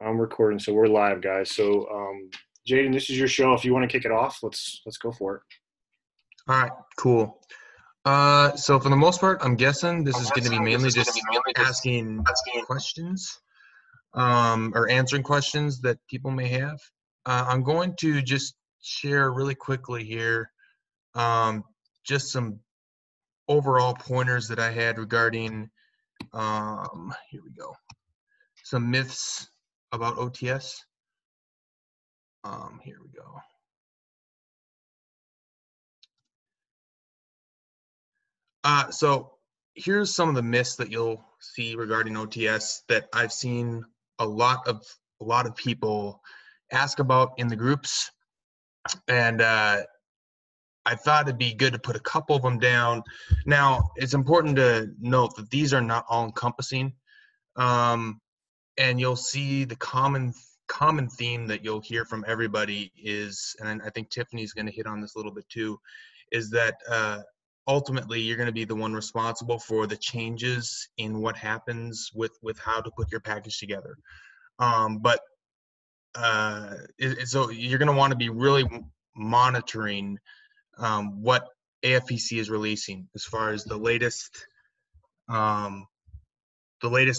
I'm recording, so we're live, guys. So, Jaden, this is your show. If you want to kick it off, let's go for it. All right, cool. So for the most part, I'm guessing this is going to be mainly just asking questions or answering questions that people may have. I'm going to just share really quickly here just some overall pointers that I had regarding, here we go, some myths about OTS. Here we go. So here's some of the myths that you'll see regarding OTS that I've seen a lot of people ask about in the groups, and I thought it'd be good to put a couple of them down. Now, it's important to note that these are not all encompassing, and you'll see the common theme that you'll hear from everybody is, and I think Tiffany's going to hit on this a little bit too, is that ultimately you're going to be the one responsible for the changes in what happens with how to put your package together. So you're going to want to be really monitoring what AFPC is releasing as far as the latest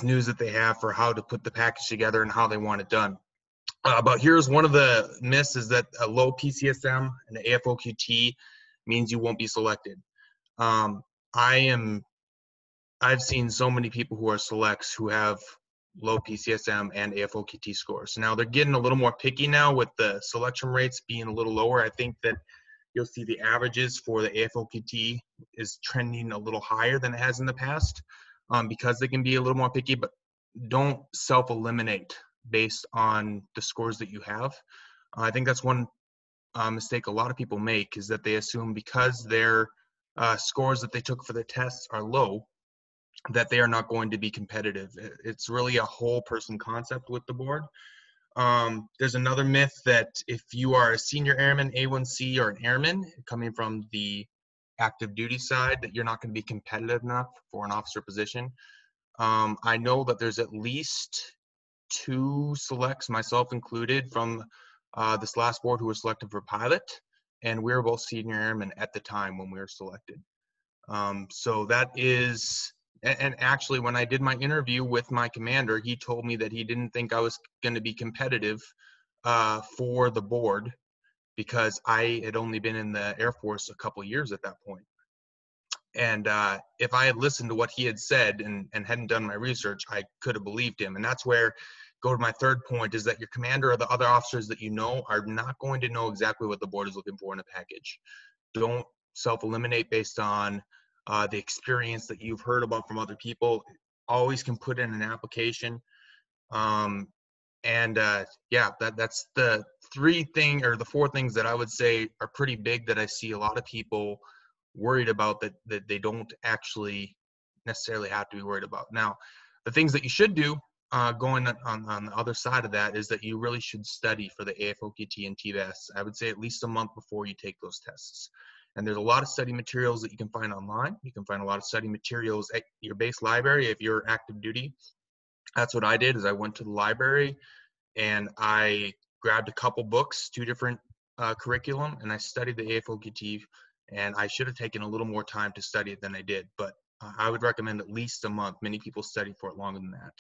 news that they have for how to put the package together and how they want it done. But here's one of the myths, is that a low PCSM and the AFOQT means you won't be selected. I've seen so many people who are selects who have low PCSM and AFOQT scores. Now they're getting a little more picky now with the selection rates being a little lower. I think that you'll see the averages for the AFOQT is trending a little higher than it has in the past, because they can be a little more picky, but don't self-eliminate based on the scores that you have. I think that's one mistake a lot of people make, is that they assume because their scores that they took for the tests are low, that they are not going to be competitive. It's really a whole person concept with the board. There's another myth that if you are a senior airman, A1C, or an airman coming from the active duty side, that you're not going to be competitive enough for an officer position. I know that there's at least 2 selects, myself included, from this last board who were selected for pilot, and we were both senior airmen at the time when we were selected. So that is, and actually when I did my interview with my commander, he told me that he didn't think I was going to be competitive for the board because I had only been in the Air Force a couple years at that point. And if I had listened to what he had said and hadn't done my research, I could have believed him. And that's where, go to my third point, is that your commander or the other officers that you know are not going to know exactly what the board is looking for in a package. Don't self-eliminate based on the experience that you've heard about from other people. Always can put in an application. Yeah, that's the 4 things that I would say are pretty big that I see a lot of people worried about that they don't actually necessarily have to be worried about. Now, the things that you should do going on the other side of that is that you really should study for the AFOQT and TBAS. I would say at least a month before you take those tests. And there's a lot of study materials that you can find online. You can find a lot of study materials at your base library if you're active duty. That's what I did, is I went to the library and I grabbed a couple books, 2 different curriculum, and I studied the AFOQT. And I should have taken a little more time to study it than I did, but I would recommend at least a month. Many people study for it longer than that.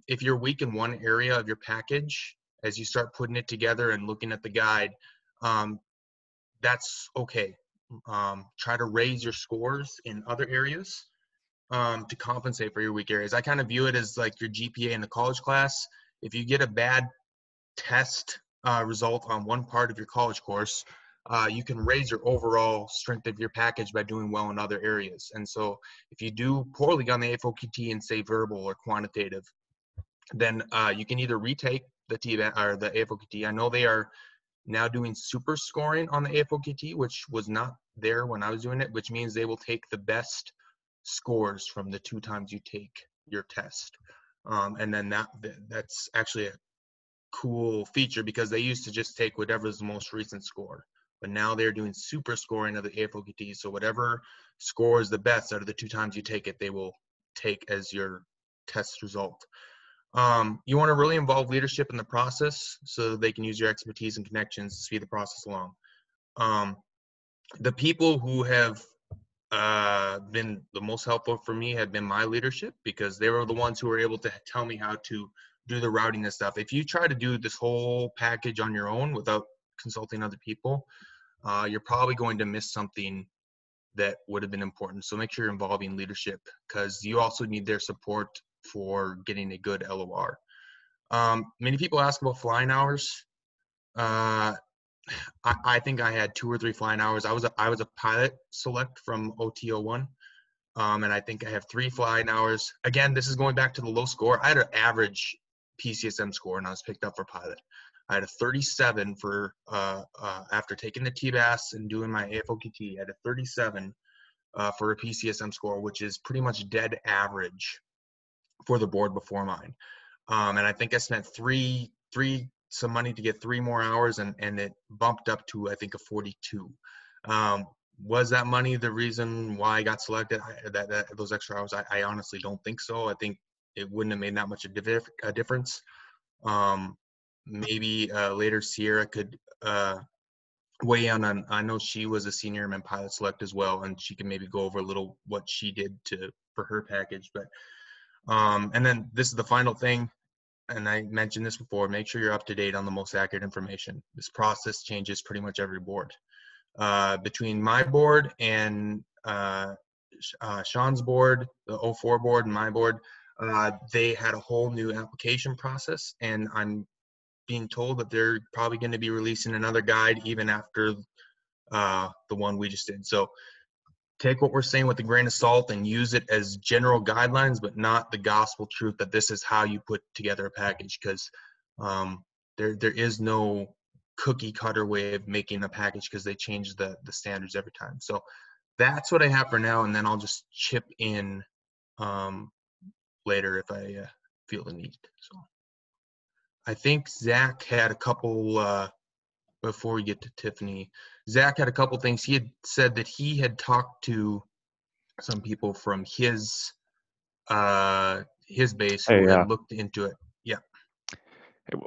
If you're weak in one area of your package, as you start putting it together and looking at the guide, that's okay. Try to raise your scores in other areas to compensate for your weak areas. I kind of view it as like your GPA in the college class. If you get a bad test result on one part of your college course, you can raise your overall strength of your package by doing well in other areas. And so if you do poorly on the AFOQT and say verbal or quantitative, then you can either retake the TBAS or the AFOQT. I know they are now doing super scoring on the AFOQT, which was not there when I was doing it, which means they will take the best scores from the 2 times you take your test. And then that's actually a cool feature, because they used to just take whatever's the most recent score. But now they're doing super scoring of the AFOQT. So whatever score is the best out of the 2 times you take it, they will take as your test result. You want to really involve leadership in the process so they can use your expertise and connections to speed the process along. Um, the people who have been the most helpful for me have been my leadership, because they were the ones who were able to tell me how to do the routing and stuff. If you try to do this whole package on your own without consulting other people, you're probably going to miss something that would have been important. So make sure you're involving leadership, because you also need their support for getting a good LOR. Many people ask about flying hours. Uh, I think I had 2 or 3 flying hours. I was a pilot select from OT01, and I think I have 3 flying hours. Again, this is going back to the low score. I had an average PCSM score, and I was picked up for pilot. I had a 37 for after taking the TBAS and doing my AFOQT. I had a 37 for a PCSM score, which is pretty much dead average for the board before mine. And I think I spent some money to get 3 more hours, and it bumped up to, I think, a 42. Was that money the reason why I got selected? Those extra hours? I honestly don't think so. I think it wouldn't have made that much a difference. Maybe later Sierra could weigh in on. I know she was a senior airman pilot select as well, and she can maybe go over a little what she did for her package. But and then this is the final thing, and I mentioned this before, make sure you're up to date on the most accurate information. This process changes pretty much every board. Between my board and Sean's board, the '04 board and my board, they had a whole new application process, and I'm being told that they're probably going to be releasing another guide even after the one we just did. So take what we're saying with a grain of salt and use it as general guidelines, but not the gospel truth that this is how you put together a package, because there is no cookie cutter way of making a package, because they change the standards every time. So that's what I have for now, and then I'll just chip in later if I feel the need. So I think Zach had a couple before we get to Tiffany. Zach had a couple things. He had said that he had talked to some people from his base Hey, who yeah. had looked into it. Yeah.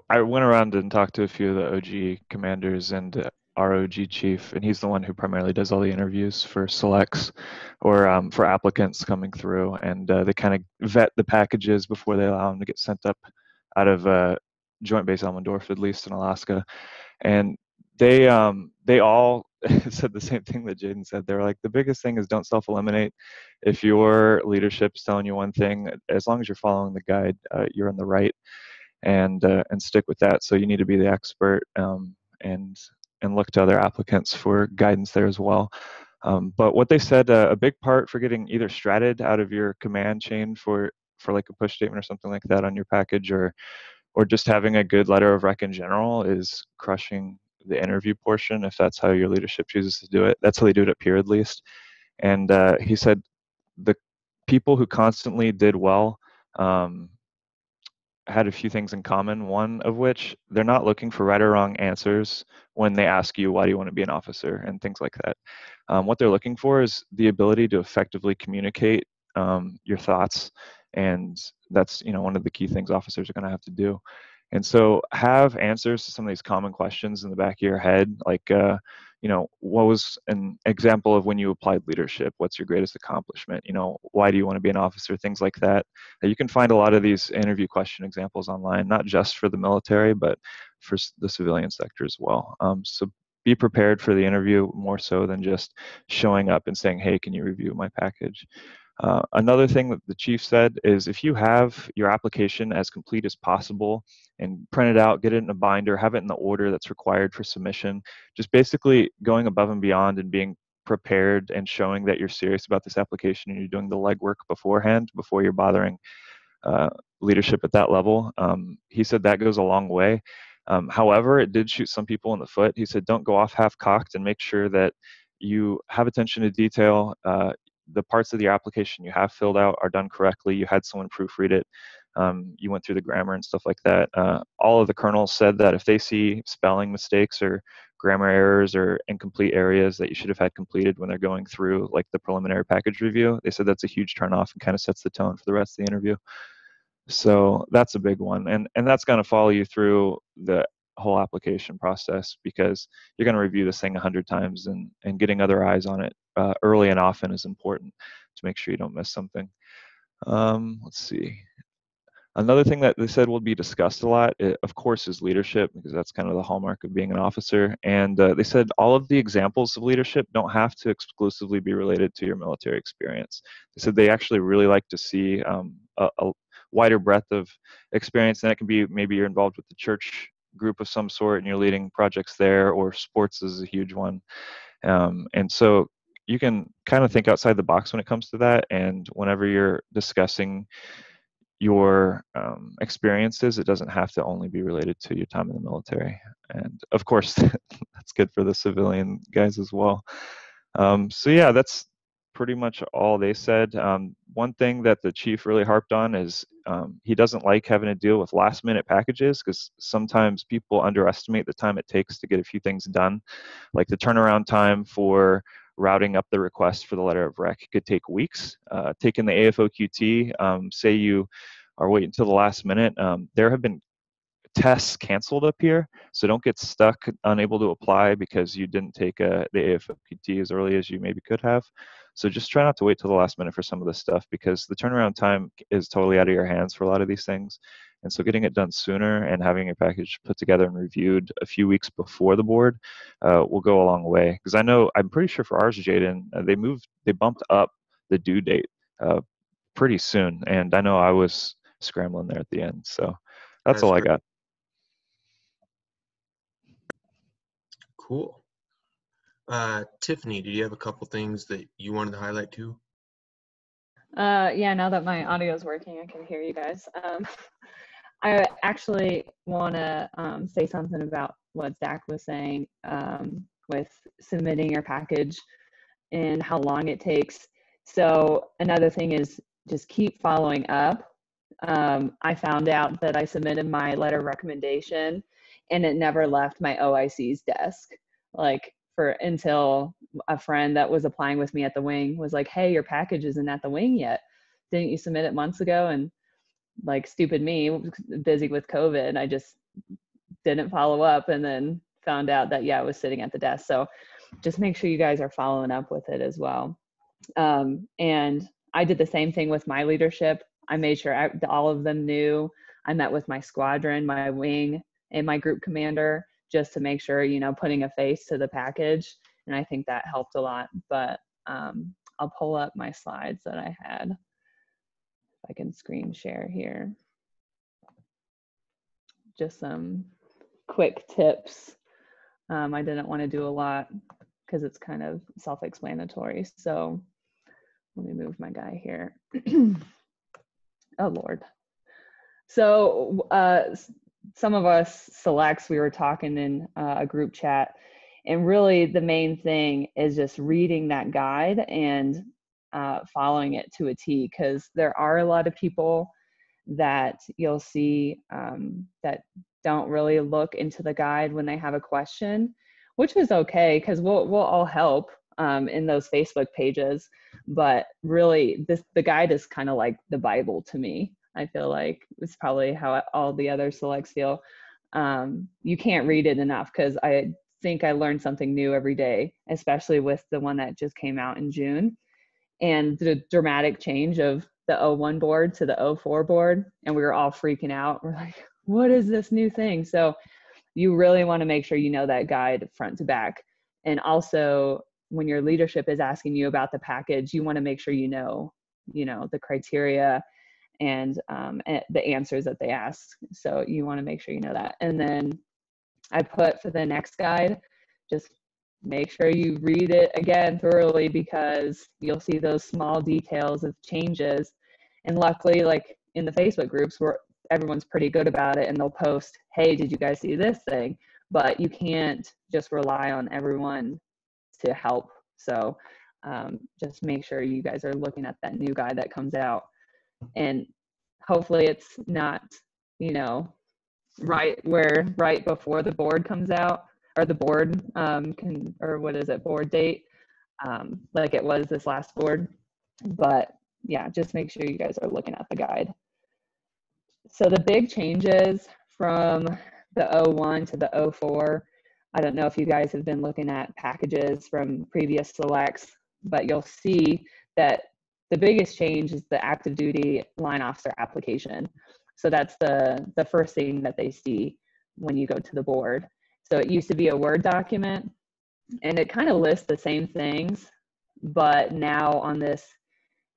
I went around and talked to a few of the OG commanders and our OG chief, and he's the one who primarily does all the interviews for selects or for applicants coming through, and they kind of vet the packages before they allow them to get sent up out of Joint Base Elmendorf, at least in Alaska. And they all said the same thing that Jaden said. They're like, the biggest thing is don't self-eliminate. If your leadership's telling you one thing, as long as you're following the guide, you're in the right, and stick with that. So you need to be the expert, and look to other applicants for guidance there as well. But what they said, a big part for getting either stratted out of your command chain for like a push statement or something like that on your package, or just having a good letter of rec in general, is crushing the interview portion, if that's how your leadership chooses to do it. That's how they do it up here, at least. And he said the people who constantly did well had a few things in common. One of which, they're not looking for right or wrong answers when they ask you, why do you want to be an officer, and things like that. What they're looking for is the ability to effectively communicate your thoughts, and that's one of the key things officers are going to have to do. And so have answers to some of these common questions in the back of your head, like what was an example of when you applied leadership? What's your greatest accomplishment? Why do you want to be an officer? Things like that. You can find a lot of these interview question examples online, not just for the military, but for the civilian sector as well. So be prepared for the interview, more so than just showing up and saying, hey, can you review my package? Another thing that the chief said is, if you have your application as complete as possible and print it out, get it in a binder, have it in the order that's required for submission, just basically going above and beyond and being prepared and showing that you're serious about this application and you're doing the legwork beforehand before you're bothering leadership at that level. He said that goes a long way. However, it did shoot some people in the foot. He said, don't go off half-cocked, and make sure that you have attention to detail. The parts of the application you have filled out are done correctly. You had someone proofread it. You went through the grammar and stuff like that. All of the colonels said that if they see spelling mistakes or grammar errors or incomplete areas that you should have had completed when they're going through like the preliminary package review, they said that's a huge turnoff and kind of sets the tone for the rest of the interview. So that's a big one, and that's going to follow you through the whole application process, because you're going to review this thing 100 times, and getting other eyes on it early and often is important to make sure you don't miss something. Let's see. Another thing that they said will be discussed a lot, of course, is leadership, because that's kind of the hallmark of being an officer. And they said all of the examples of leadership don't have to exclusively be related to your military experience. They said they actually really like to see a wider breadth of experience, and that can be maybe you're involved with the church group of some sort and you're leading projects there, or sports is a huge one. And so you can kind of think outside the box when it comes to that. And whenever you're discussing your experiences, it doesn't have to only be related to your time in the military. And of course, that's good for the civilian guys as well. So yeah, that's pretty much all they said. One thing that the chief really harped on is he doesn't like having to deal with last minute packages, because sometimes people underestimate the time it takes to get a few things done. Like the turnaround time for routing up the request for the letter of rec could take weeks. Taking the AFOQT, say you are waiting until the last minute, there have been tests canceled up here, so don't get stuck unable to apply because you didn't take the AFOQT as early as you maybe could have. So just try not to wait till the last minute for some of this stuff, because the turnaround time is totally out of your hands for a lot of these things. And so getting it done sooner and having your package put together and reviewed a few weeks before the board will go a long way. Because I'm pretty sure for ours, Jaden, they bumped up the due date pretty soon, and I know I was scrambling there at the end. So that's all I got. Cool. Tiffany, do you have a couple things that you wanted to highlight too? Yeah, now that my audio is working, I can hear you guys. I actually want to say something about what Zach was saying with submitting your package and how long it takes. So another thing is just keep following up. I found out that I submitted my letter of recommendation and it never left my OIC's desk, like until a friend that was applying with me at the wing was like, hey, your package isn't at the wing yet. Didn't you submit it months ago? And like stupid me, busy with COVID, I just didn't follow up, and then found out that, yeah, it was sitting at the desk. So just make sure you guys are following up with it as well. And I did the same thing with my leadership. I made sure all of them knew. I met with my squadron, my wing, and my group commander, just to make sure, putting a face to the package. And I think that helped a lot. But I'll pull up my slides that I had. If I can screen share here. Just some quick tips. I didn't want to do a lot because it's kind of self-explanatory. So let me move my guy here. Oh, Lord. So some of us selects, we were talking in a group chat, and really the main thing is just reading that guide and following it to a T, because there are a lot of people that you'll see that don't really look into the guide when they have a question, which is okay, because we'll all help in those Facebook pages. But really, the guide is kind of like the Bible to me. I feel like it's probably how all the other selects feel. You can't read it enough, because I think I learned something new every day, especially with the one that just came out in June, and the dramatic change of the 01 board to the 04 board. And we were all freaking out. We're like, what is this new thing? So you really want to make sure you know that guide front to back. And also, when your leadership is asking you about the package, you want to make sure you know the criteria and the answers that they ask. So you want to make sure you know that. And then I put for the next guide, just make sure you read it again thoroughly, because you'll see those small details of changes. And luckily, like in the Facebook groups, where everyone's pretty good about it, and they'll post, hey, did you guys see this thing? But you can't just rely on everyone to help. So just make sure you guys are looking at that new guide that comes out, and hopefully it's not, right before the board comes out, or the board board date, like it was this last board. But yeah, just make sure you guys are looking at the guide. So the big changes from the 01 to the 04, I don't know if you guys have been looking at packages from previous selects, but you'll see that the biggest change is the active duty line officer application. So that's the first thing that they see when you go to the board. So it used to be a Word document, and it kind of lists the same things, but now on this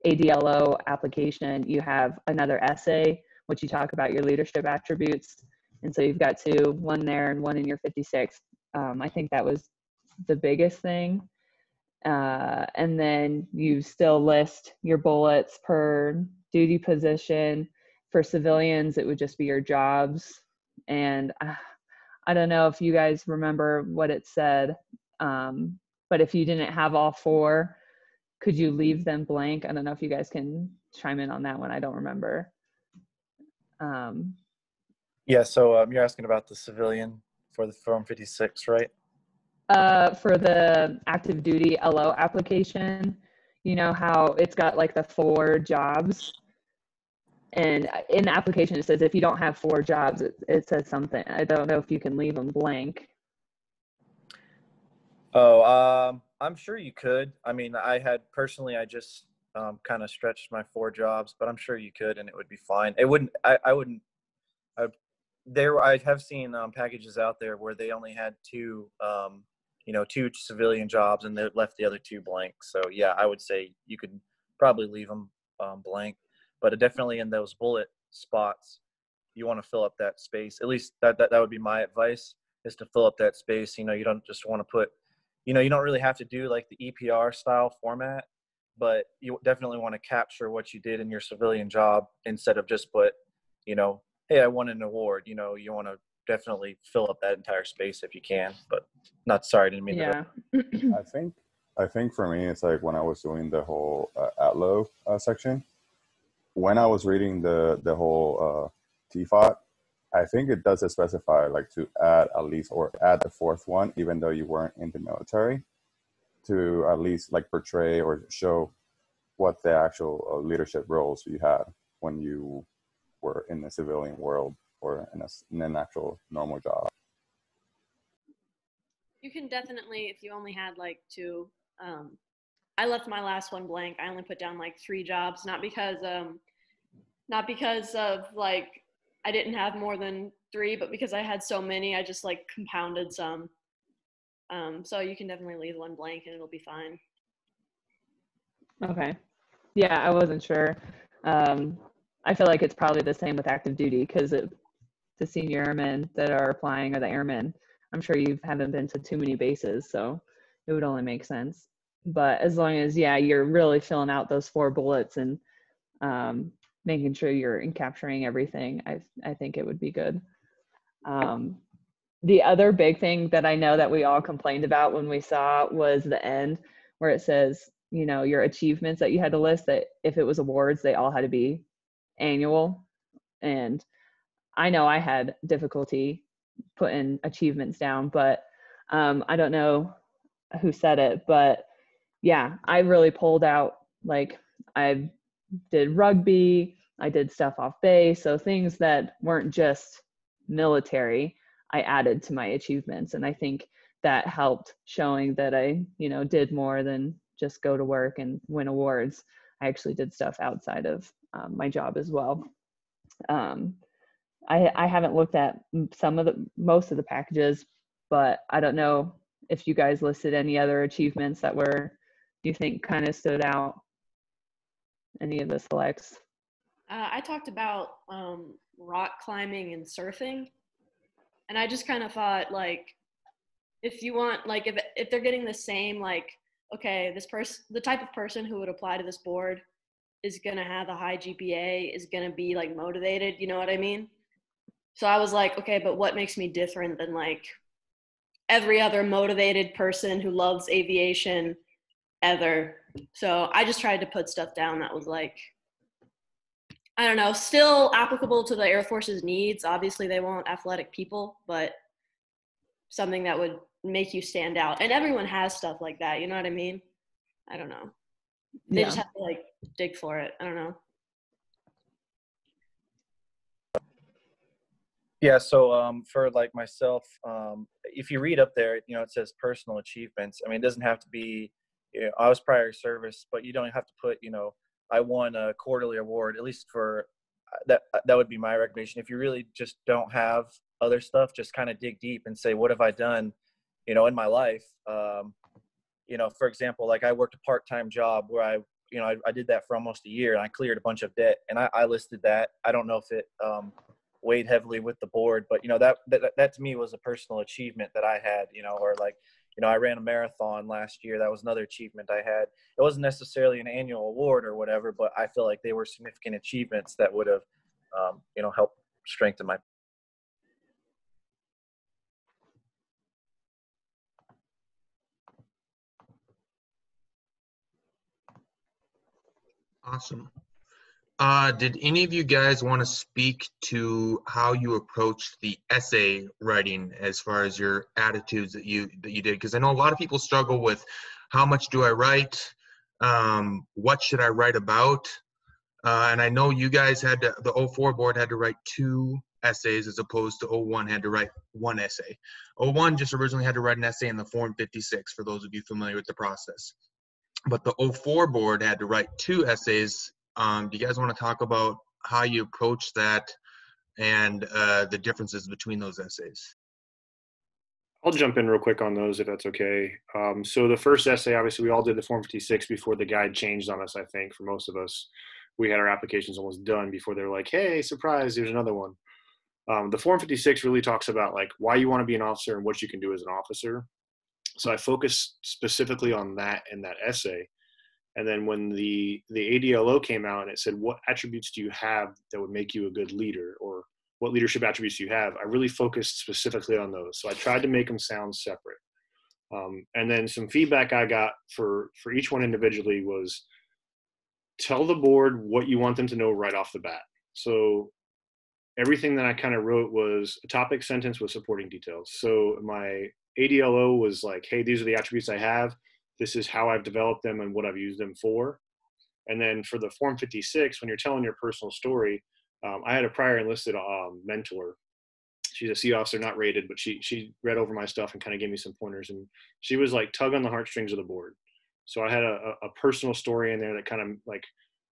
ADLO application, you have another essay, which you talk about your leadership attributes. And so you've got two, one there and one in your 56. I think that was the biggest thing. And then you still list your bullets per duty position. For civilians, it would just be your jobs. And I don't know if you guys remember what it said, but if you didn't have all four, could you leave them blank? I don't know if you guys can chime in on that one. I don't remember. Yeah, so you're asking about the civilian for the Form 56, right? For the active duty LO application, you know how it's got like the 4 jobs, and in the application it says if you don't have 4 jobs, it says something. I don't know if you can leave them blank. Oh, I'm sure you could. I mean, I just kind of stretched my 4 jobs, but I'm sure you could, and it would be fine. It wouldn't. I have seen packages out there where they only had 2, 2 civilian jobs, and they left the other 2 blank. So yeah, I would say you could probably leave them blank, but definitely in those bullet spots, you want to fill up that space. At least that would be my advice, is to fill up that space. You don't just want to put, you don't really have to do like the EPR style format, but you definitely want to capture what you did in your civilian job instead of just put, hey, I won an award. You want to definitely fill up that entire space if you can, but I didn't mean to. Yeah. I think for me, it's like when I was doing the whole ATLO section, when I was reading the whole TFOT, I think it does specify like to add at least, or add the 4th one, even though you weren't in the military, to at least like portray or show what the actual leadership roles you had when you were in the civilian world or in an actual normal job. You can definitely, if you only had like 2, I left my last one blank. I only put down like 3 jobs, not because of like I didn't have more than 3, but because I had so many, I just like compounded some. So you can definitely leave one blank and it'll be fine. Okay. Yeah, I wasn't sure. I feel like it's probably the same with active duty, because the senior airmen that are applying are the airmen. I'm sure you haven't been to too many bases, so it would only make sense. But as long as, yeah, you're really filling out those 4 bullets and making sure you're capturing everything, I think it would be good. The other big thing that I know that we all complained about when we saw was the end, where it says, your achievements that you had to list, that if it was awards, they all had to be annual. And I know I had difficulty putting achievements down, but I don't know who said it, but yeah, I really pulled out, like I did rugby, I did stuff off base, so things that weren't just military, I added to my achievements. And I think that helped, showing that I, did more than just go to work and win awards. I actually did stuff outside of my job as well. I haven't looked at most of the packages, but I don't know if you guys listed any other achievements that you think kind of stood out, any of the selects. I talked about rock climbing and surfing, and I just kind of thought, like, if you want, like, if they're getting the same, like, okay, this person, the type of person who would apply to this board is going to have a high GPA, is going to be like motivated, you know what I mean? So I was like, okay, but what makes me different than like every other motivated person who loves aviation ever? So I just tried to put stuff down that was like, I don't know, still applicable to the Air Force's needs. Obviously they want athletic people, but something that would make you stand out. And everyone has stuff like that, you know what I mean? I don't know. They just have to like dig for it. I don't know. Yeah, so for like myself, if you read up there, you know, it says personal achievements. I mean, it doesn't have to be, you know, I was prior service, but you don't have to put, you know, I won a quarterly award, at least for that. That would be my recommendation. If you really just don't have other stuff, just kind of dig deep and say, what have I done, you know, in my life? You know, for example, like I worked a part-time job where I did that for almost a year and I cleared a bunch of debt, and I listed that. I don't know if it weighed heavily with the board, but you know, that to me was a personal achievement that I had, you know. Or like, you know, I ran a marathon last year. That was another achievement I had. It wasn't necessarily an annual award or whatever, but I feel like they were significant achievements that would have, you know, helped strengthen my. Awesome. Did any of you guys want to speak to how you approached the essay writing as far as your attitudes that you did? Because I know a lot of people struggle with how much do I write, what should I write about, and I know you guys had to, the 04 board had to write 2 essays as opposed to 01 had to write 1 essay. 01 just originally had to write an essay in the Form 56 for those of you familiar with the process. But the 04 board had to write 2 essays. Do you guys want to talk about how you approach that and the differences between those essays? I'll jump in real quick on those if that's okay. So the first essay, obviously, we all did the Form 56 before the guide changed on us. I think for most of us, we had our applications almost done before they were like, "Hey, surprise! There's another one." The Form 56 really talks about like why you want to be an officer and what you can do as an officer. So I focused specifically on that in that essay. And then when the ADLO came out and it said, what attributes do you have that would make you a good leader, or what leadership attributes do you have? I really focused specifically on those. So I tried to make them sound separate. And then some feedback I got for each one individually was, tell the board what you want them to know right off the bat. So everything that I kind of wrote was a topic sentence with supporting details. So my ADLO was like, hey, these are the attributes I have. This is how I've developed them and what I've used them for. And then for the Form 56, when you're telling your personal story, I had a prior enlisted mentor. She's a sea officer, not rated, but she read over my stuff and kind of gave me some pointers. And she was like, tug on the heartstrings of the board. So I had a personal story in there that kind of like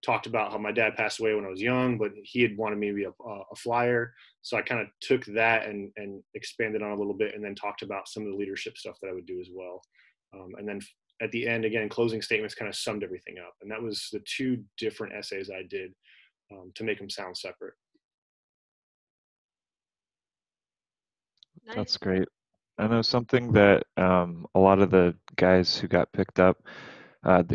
talked about how my dad passed away when I was young, but he had wanted me to be a flyer. So I kind of took that and expanded on a little bit, and then talked about some of the leadership stuff that I would do as well. And then at the end, again, closing statements kind of summed everything up. And that was the 2 different essays I did to make them sound separate. Nice. That's great. I know something that a lot of the guys who got picked up,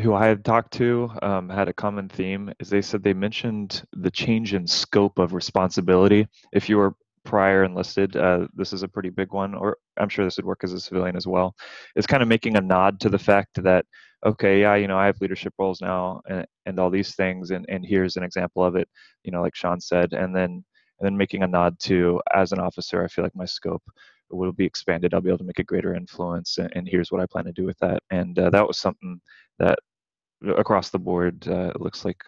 who I had talked to, had a common theme, is they said they mentioned the change in scope of responsibility. If you were prior enlisted, this is a pretty big one, or I'm sure this would work as a civilian as well. It's kind of making a nod to the fact that, okay, yeah, you know, I have leadership roles now and all these things, and here's an example of it, you know, like Sean said, and then making a nod to, as an officer, I feel like my scope will be expanded. I'll be able to make a greater influence, and here's what I plan to do with that. And that was something that across the board, it looks like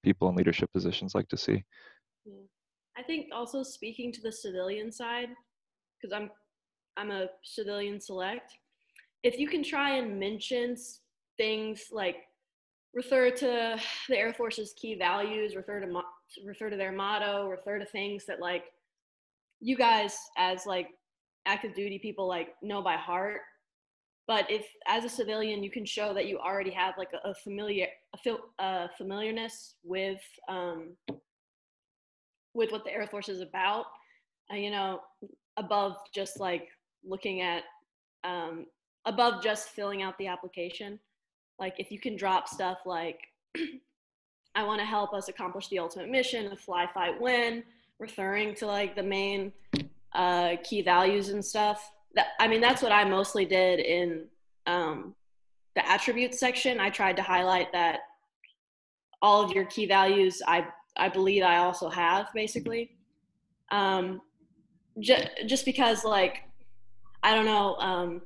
people in leadership positions like to see. Yeah. I think also speaking to the civilian side, because I'm a civilian select, if you can try and mention things like refer to the Air Force's key values, refer to their motto, refer to things that like you guys as like active duty people like know by heart. But if as a civilian you can show that you already have like a familiarness with what the Air Force is about, you know, above just like looking at above just filling out the application. Like if you can drop stuff like I want to help us accomplish the ultimate mission of fly, fight, win, referring to like the main key values and stuff. I mean, that's what I mostly did in the attributes section. I tried to highlight that all of your key values, I believe I also have, basically. Just because, like, I don't know,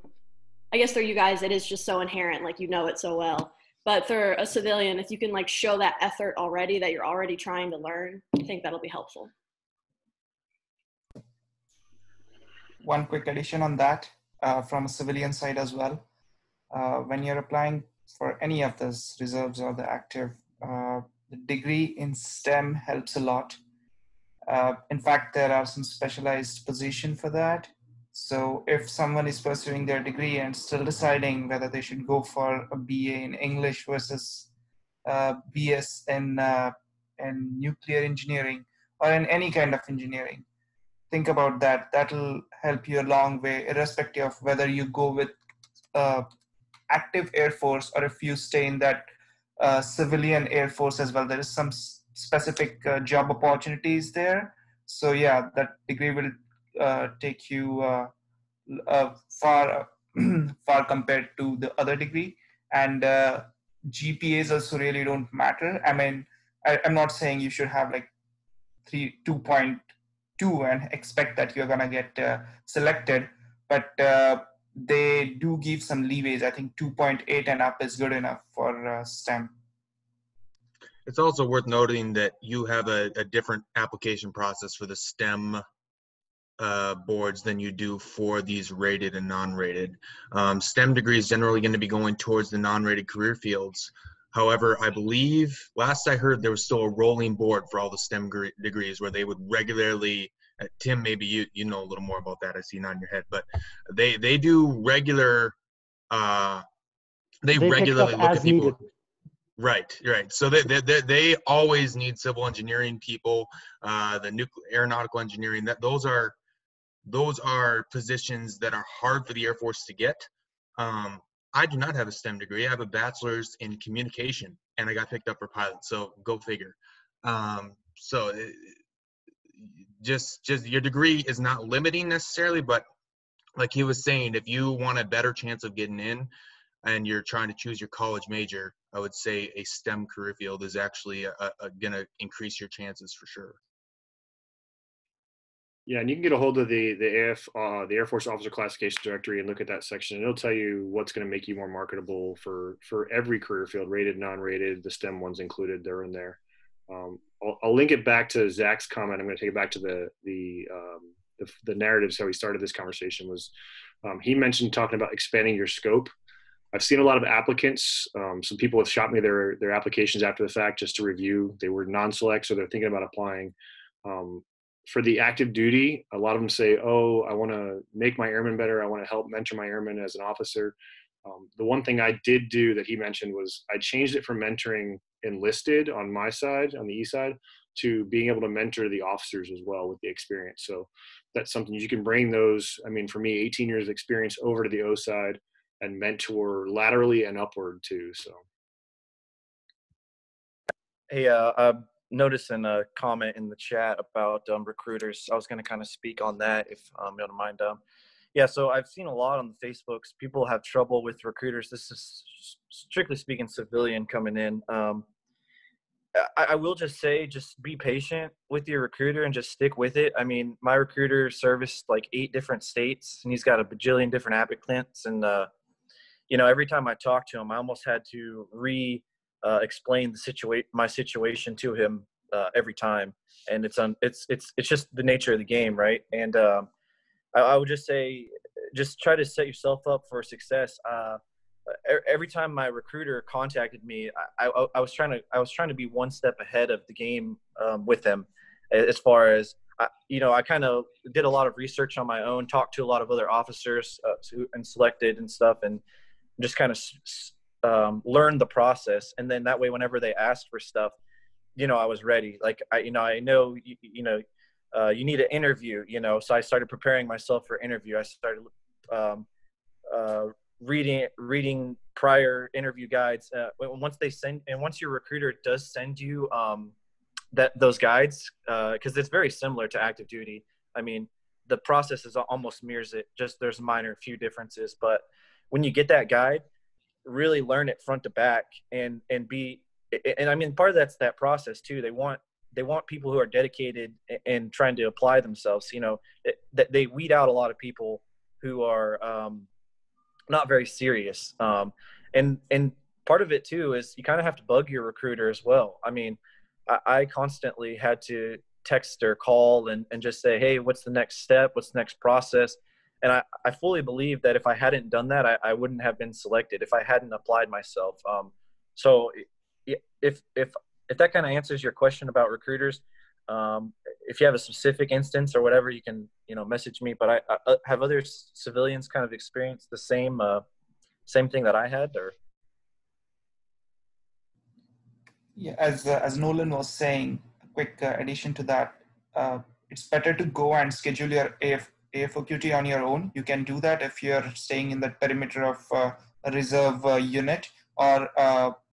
I guess for you guys, it is just so inherent, like, you know it so well. But for a civilian, if you can, like, show that effort already, that you're already trying to learn, I think that'll be helpful. one quick addition on that from a civilian side as well. When you're applying for any of those reserves or the active, the degree in STEM helps a lot. In fact, there are some specialized position for that. So if someone is pursuing their degree and still deciding whether they should go for a BA in English versus BS in nuclear engineering or in any kind of engineering, think about that. That'll help you a long way, irrespective of whether you go with active Air Force or if you stay in that civilian Air Force as well. There is some specific job opportunities there. So yeah, that degree will take you far far compared to the other degree. And GPAs also really don't matter. I mean, I'm not saying you should have like 2.2 and expect that you're gonna get selected, but they do give some leeways. I think 2.8 and up is good enough for STEM. It's also worth noting that you have a different application process for the STEM boards than you do for these rated and non-rated. STEM degrees generally going to be going towards the non-rated career fields. However, I believe last I heard there was still a rolling board for all the STEM degrees where they would regularly, Tim, maybe you know a little more about that. I see nodding your head, but they do regular, they regularly look at people. Needed. Right. So they always need civil engineering people, the aeronautical engineering. Those are positions that are hard for the Air Force to get. I do not have a STEM degree. I have a bachelor's in communication, and I got picked up for pilot. So go figure. Just your degree is not limiting necessarily, but like he was saying, if you want a better chance of getting in, and you're trying to choose your college major, I would say a STEM career field is actually going to increase your chances for sure. Yeah, and you can get a hold of the Air Force Officer Classification Directory and look at that section. And it'll tell you what's going to make you more marketable for every career field, rated, non-rated, the STEM ones included. They're in there. I'll link it back to Zach's comment. I'm going to take it back to the narratives. How we started this conversation was he mentioned talking about expanding your scope. I've seen a lot of applicants. Some people have shot me their applications after the fact just to review. They were non-select, so they're thinking about applying. For the active duty, a lot of them say, oh, I want to make my airmen better. I want to help mentor my airmen as an officer. The one thing I did do that he mentioned was I changed it from mentoring enlisted on my side, on the east side, to being able to mentor the officers as well with the experience. So that's something you can bring those, I mean, for me, 18 years of experience over to the O side and mentor laterally and upward too. So. Hey, I'm noticing a comment in the chat about recruiters. I was going to kind of speak on that if you don't mind. Yeah, so I've seen a lot on the Facebooks. People have trouble with recruiters. This is strictly speaking civilian coming in. I will just say, just be patient with your recruiter and just stick with it. I mean, my recruiter serviced like 8 different states, and he's got a bajillion different applicants. And, every time I talk to him, I almost had to explain my situation to him every time. And it's just the nature of the game, right? And I would just say, just try to set yourself up for success. Every time my recruiter contacted me, I was trying to be one step ahead of the game with him, as far as I kind of did a lot of research on my own, talked to a lot of other officers and selected and stuff, and just kind of learned the process. And then that way, whenever they asked for stuff, I was ready. Like I know you need an interview, so I started preparing myself for interview. I started reading prior interview guides. Once your recruiter does send you those guides, because it's very similar to active duty. I mean, the process is almost mirrors it. Just there's minor few differences, but when you get that guide, really learn it front to back and I mean, part of that's that process too. They want people who are dedicated and trying to apply themselves. They weed out a lot of people who are not very serious. And part of it too is you kind of have to bug your recruiter as well. I mean, I constantly had to text or call and just say, hey, what's the next step? What's the next process? And I fully believe that if I hadn't done that, I wouldn't have been selected if I hadn't applied myself. So if that kind of answers your question about recruiters, if you have a specific instance or whatever, you can, message me. But I have other civilians kind of experienced the same thing that I had, or? Yeah, as Nolan was saying, a quick addition to that, it's better to go and schedule your AFOQT on your own. You can do that if you're staying in the perimeter of a reserve unit or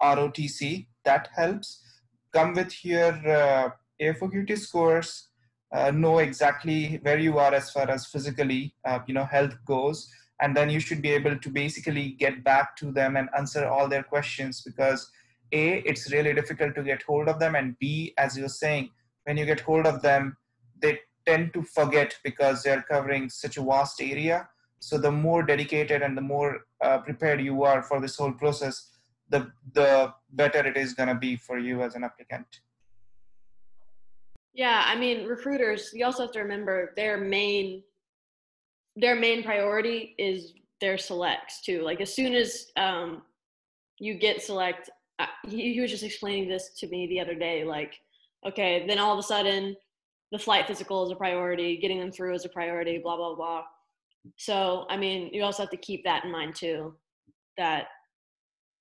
ROTC. That helps. Come with your AFOQT scores, know exactly where you are as far as physically, health goes, and then you should be able to basically get back to them and answer all their questions, because A, it's really difficult to get hold of them, and B, as you're saying, when you get hold of them, they tend to forget because they're covering such a vast area. So the more dedicated and the more prepared you are for this whole process, the better it is going to be for you as an applicant. Yeah, I mean, recruiters, you also have to remember their main priority is their selects too. Like as soon as you get select, he was just explaining this to me the other day, like, okay, then all of a sudden the flight physical is a priority, getting them through is a priority, blah, blah, blah. So, I mean, you also have to keep that in mind too, that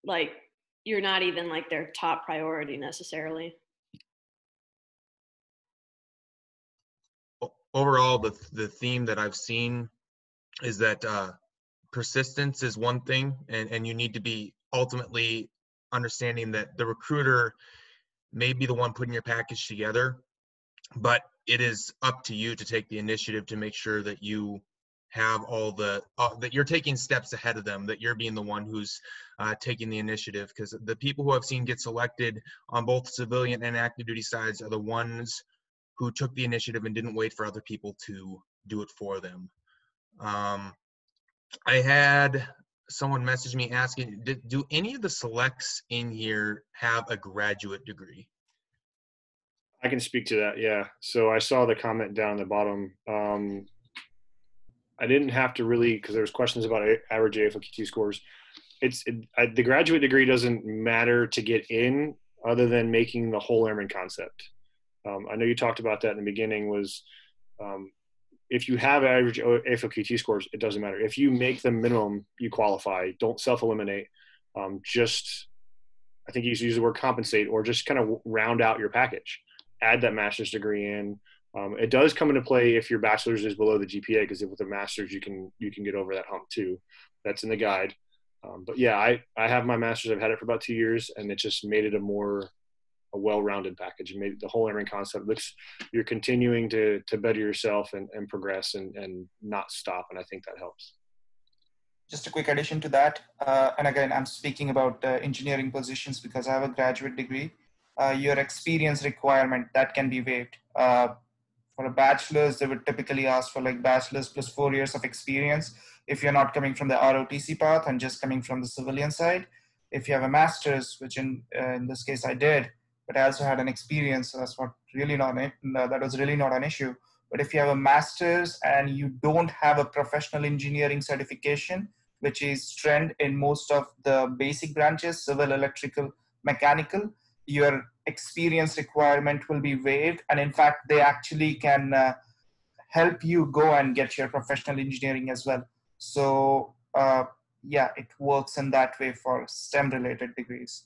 like you're not even like their top priority necessarily. Overall, the theme that I've seen is that persistence is one thing, and you need to be ultimately understanding that the recruiter may be the one putting your package together, but it is up to you to take the initiative to make sure that you have all the that you're taking steps ahead of them, that you're being the one who's taking the initiative, because the people who I've seen get selected on both civilian and active duty sides are the ones who took the initiative and didn't wait for other people to do it for them. I had someone message me asking, do any of the selects in here have a graduate degree? I can speak to that. Yeah. So I saw the comment down the bottom. I didn't have to really, because there was questions about average AFOQT scores. The graduate degree doesn't matter to get in, other than making the whole airman concept. I know you talked about that in the beginning. Was if you have average AFOQT scores, it doesn't matter. If you make the minimum, you qualify. Don't self-eliminate. I think you use the word compensate, or just kind of round out your package. Add that master's degree in. It does come into play if your bachelor's is below the GPA, because with a master's you can get over that hump too. That's in the guide. But yeah, I have my master's. I've had it for about 2 years, and it just made it a well-rounded package. It made the whole airman concept looks, you're continuing to better yourself and progress and not stop. And I think that helps. Just a quick addition to that. And again, I'm speaking about engineering positions because I have a graduate degree. Your experience requirement, that can be waived. For a bachelor's, they would typically ask for like bachelor's plus 4 years of experience if you're not coming from the ROTC path and just coming from the civilian side. If you have a master's, which in this case I did, but I also had an experience, so that was really not an issue. But if you have a master's and you don't have a professional engineering certification, which is trend in most of the basic branches, civil, electrical, mechanical, your experience requirement will be waived. And in fact, they actually can help you go and get your professional engineering as well. So yeah, it works in that way for STEM related degrees.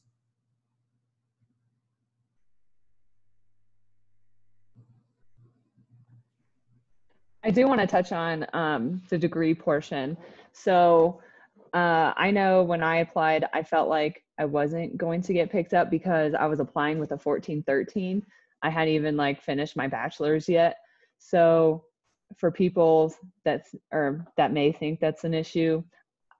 I do want to touch on the degree portion. So I know when I applied, I felt like I wasn't going to get picked up because I was applying with a 1413. I hadn't even like finished my bachelor's yet. So for people that may think that's an issue,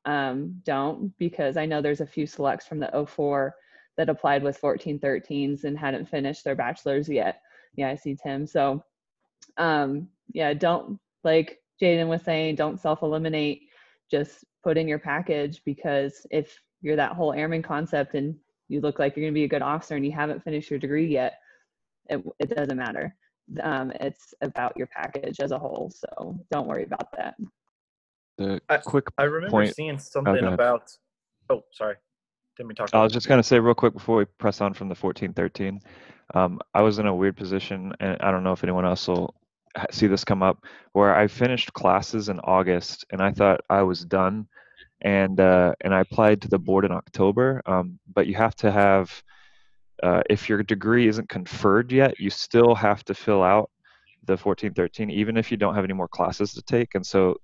don't, because I know there's a few selects from the 04 that applied with 1413s and hadn't finished their bachelor's yet. Yeah, I see Tim. So yeah, don't, like Jaden was saying, don't self-eliminate, just put in your package, because if you're that whole airman concept and you look like you're going to be a good officer and you haven't finished your degree yet, it doesn't matter. It's about your package as a whole, so don't worry about that. The I, quick I remember point. seeing Oh, something go ahead. about. Oh, sorry. Didn't we talk I over was you? just going to say real quick before we press on from the 1413. I was in a weird position, and I don't know if anyone else will see this come up, where I finished classes in August, and I thought I was done, and I applied to the board in October. But you have to have, if your degree isn't conferred yet, you still have to fill out the 1413, even if you don't have any more classes to take. And so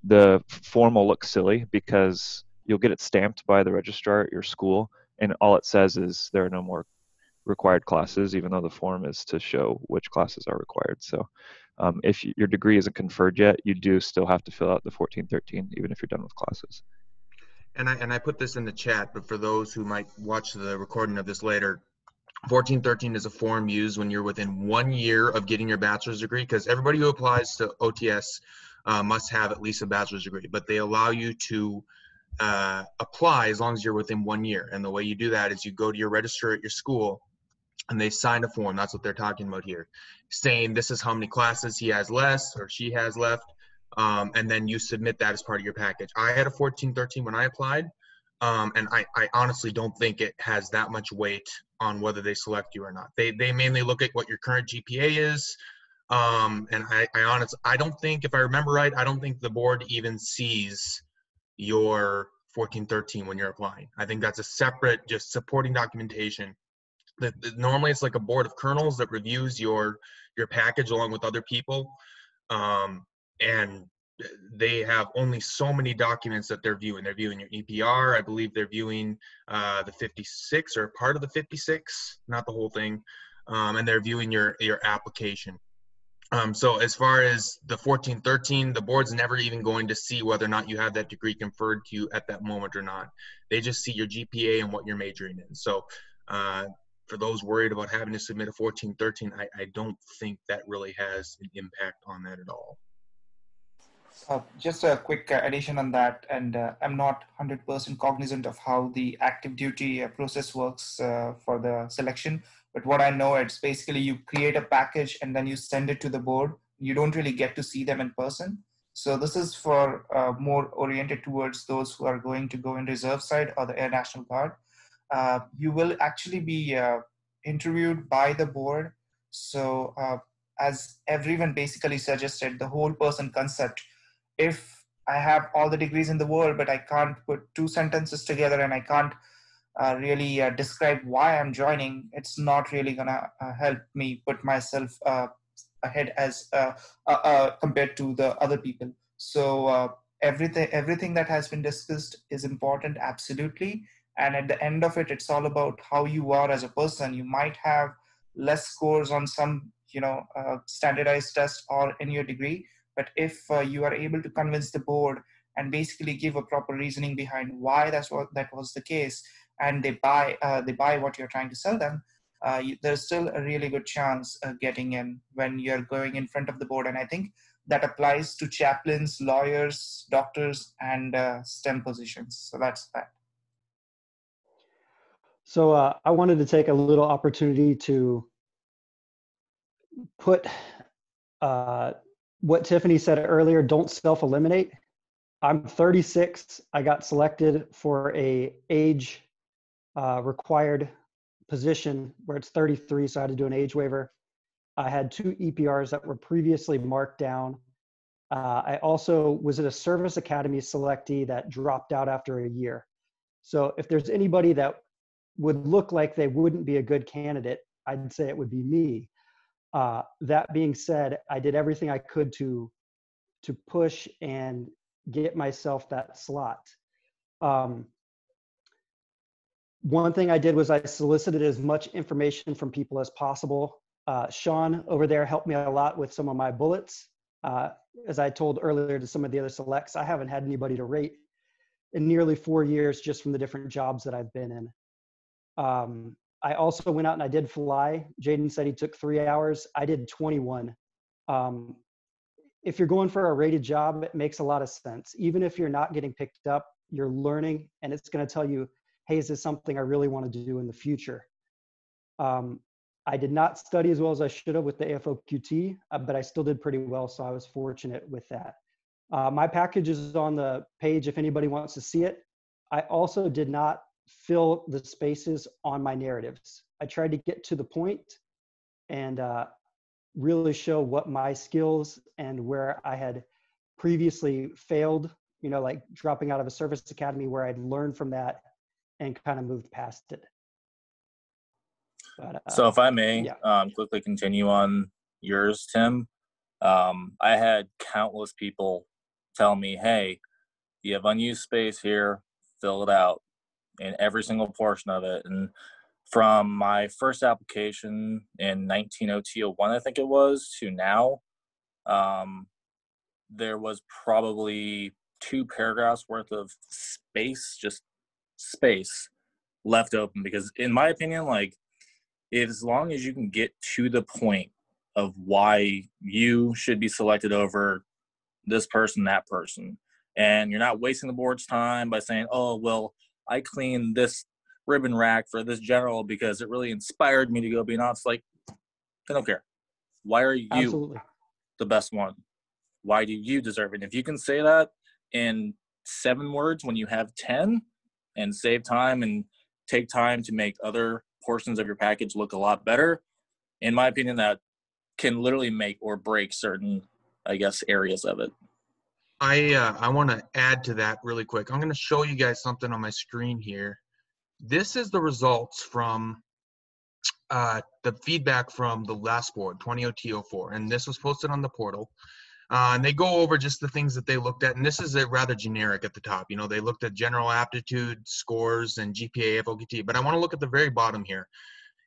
the form will look silly because you'll get it stamped by the registrar at your school, and all it says is there are no more required classes, even though the form is to show which classes are required. So if your degree isn't conferred yet, you do still have to fill out the 1413, even if you're done with classes. And I put this in the chat, but for those who might watch the recording of this later, 1413 is a form used when you're within 1 year of getting your bachelor's degree, because everybody who applies to OTS must have at least a bachelor's degree, but they allow you to apply as long as you're within 1 year. And the way you do that is you go to your registrar at your school, and they sign a form. That's what they're talking about here, saying this is how many classes he has left or she has left, and then you submit that as part of your package. I had a 1413 when I applied, and I honestly don't think it has that much weight on whether they select you or not. They mainly look at what your current GPA is, and I don't think, if I remember right, I don't think the board even sees your 1413 when you're applying. I think that's a separate, just supporting documentation. Normally it's like a board of colonels that reviews your package along with other people, and they have only so many documents that they're viewing. They're viewing your EPR. I believe they're viewing the 56 or part of the 56, not the whole thing, and they're viewing your application. So as far as the 1413, the board's never even going to see whether or not you have that degree conferred to you at that moment or not. They just see your GPA and what you're majoring in. So for those worried about having to submit a 1413, I don't think that really has an impact on that at all. Just a quick addition on that, and I'm not 100% cognizant of how the active duty process works for the selection, but what I know, it's basically you create a package and then you send it to the board. You don't really get to see them in person. So this is for more oriented towards those who are going to go in reserve side or the Air National Guard. You will actually be interviewed by the board. So as everyone basically suggested, the whole person concept, if I have all the degrees in the world, but I can't put two sentences together and I can't really describe why I'm joining, it's not really gonna help me put myself ahead as compared to the other people. So everything that has been discussed is important, absolutely. And at the end of it, it's all about how you are as a person. You might have less scores on some, standardized test or in your degree, but if you are able to convince the board and basically give a proper reasoning behind why that was the case, and they buy what you're trying to sell them, there's still a really good chance getting in when you're going in front of the board. And I think that applies to chaplains, lawyers, doctors, and STEM positions. So that's that. So I wanted to take a little opportunity to put what Tiffany said earlier, don't self-eliminate. I'm 36. I got selected for a age required position where it's 33, so I had to do an age waiver. I had 2 EPRs that were previously marked down. I also was at a service academy selectee that dropped out after a year. So if there's anybody that would look like they wouldn't be a good candidate, I'd say it would be me. That being said, I did everything I could to push and get myself that slot. One thing I did was I solicited as much information from people as possible. Sean over there helped me a lot with some of my bullets. As I told earlier to some of the other selects, I haven't had anybody to rate in nearly 4 years just from the different jobs that I've been in. I also went out and I did fly. Jaden said he took 3 hours. I did 21. If you're going for a rated job, it makes a lot of sense. Even if you're not getting picked up, you're learning, and it's going to tell you, hey, is this something I really want to do in the future? I did not study as well as I should have with the AFOQT, but I still did pretty well, so I was fortunate with that. My package is on the page if anybody wants to see it. I also did not fill the spaces on my narratives. I tried to get to the point and really show what my skills and where I had previously failed, you know, like dropping out of a service academy where I'd learned from that and kind of moved past it. But, so if I may yeah. quickly continue on yours, Tim, I had countless people tell me, hey, you have unused space here, fill it out in every single portion of it. And from my first application in 1901, I think it was, to now, there was probably 2 paragraphs worth of space, just space, left open. Because in my opinion, like, as long as you can get to the point of why you should be selected over this person, that person, and you're not wasting the board's time by saying, oh, well, I cleaned this ribbon rack for this general because it really inspired me to go be an officer. Like, I don't care. Why are you Absolutely. the best one? Why do you deserve it? And if you can say that in 7 words when you have 10, and save time and take time to make other portions of your package look a lot better, in my opinion, that can literally make or break certain, I guess, areas of it. I want to add to that really quick. I'm going to show you guys something on my screen here. This is the results from the feedback from the last board, 20OT04, and this was posted on the portal. And they go over just the things that they looked at, and this is rather generic at the top. You know, they looked at general aptitude scores and GPA, FOQT, but I want to look at the very bottom here,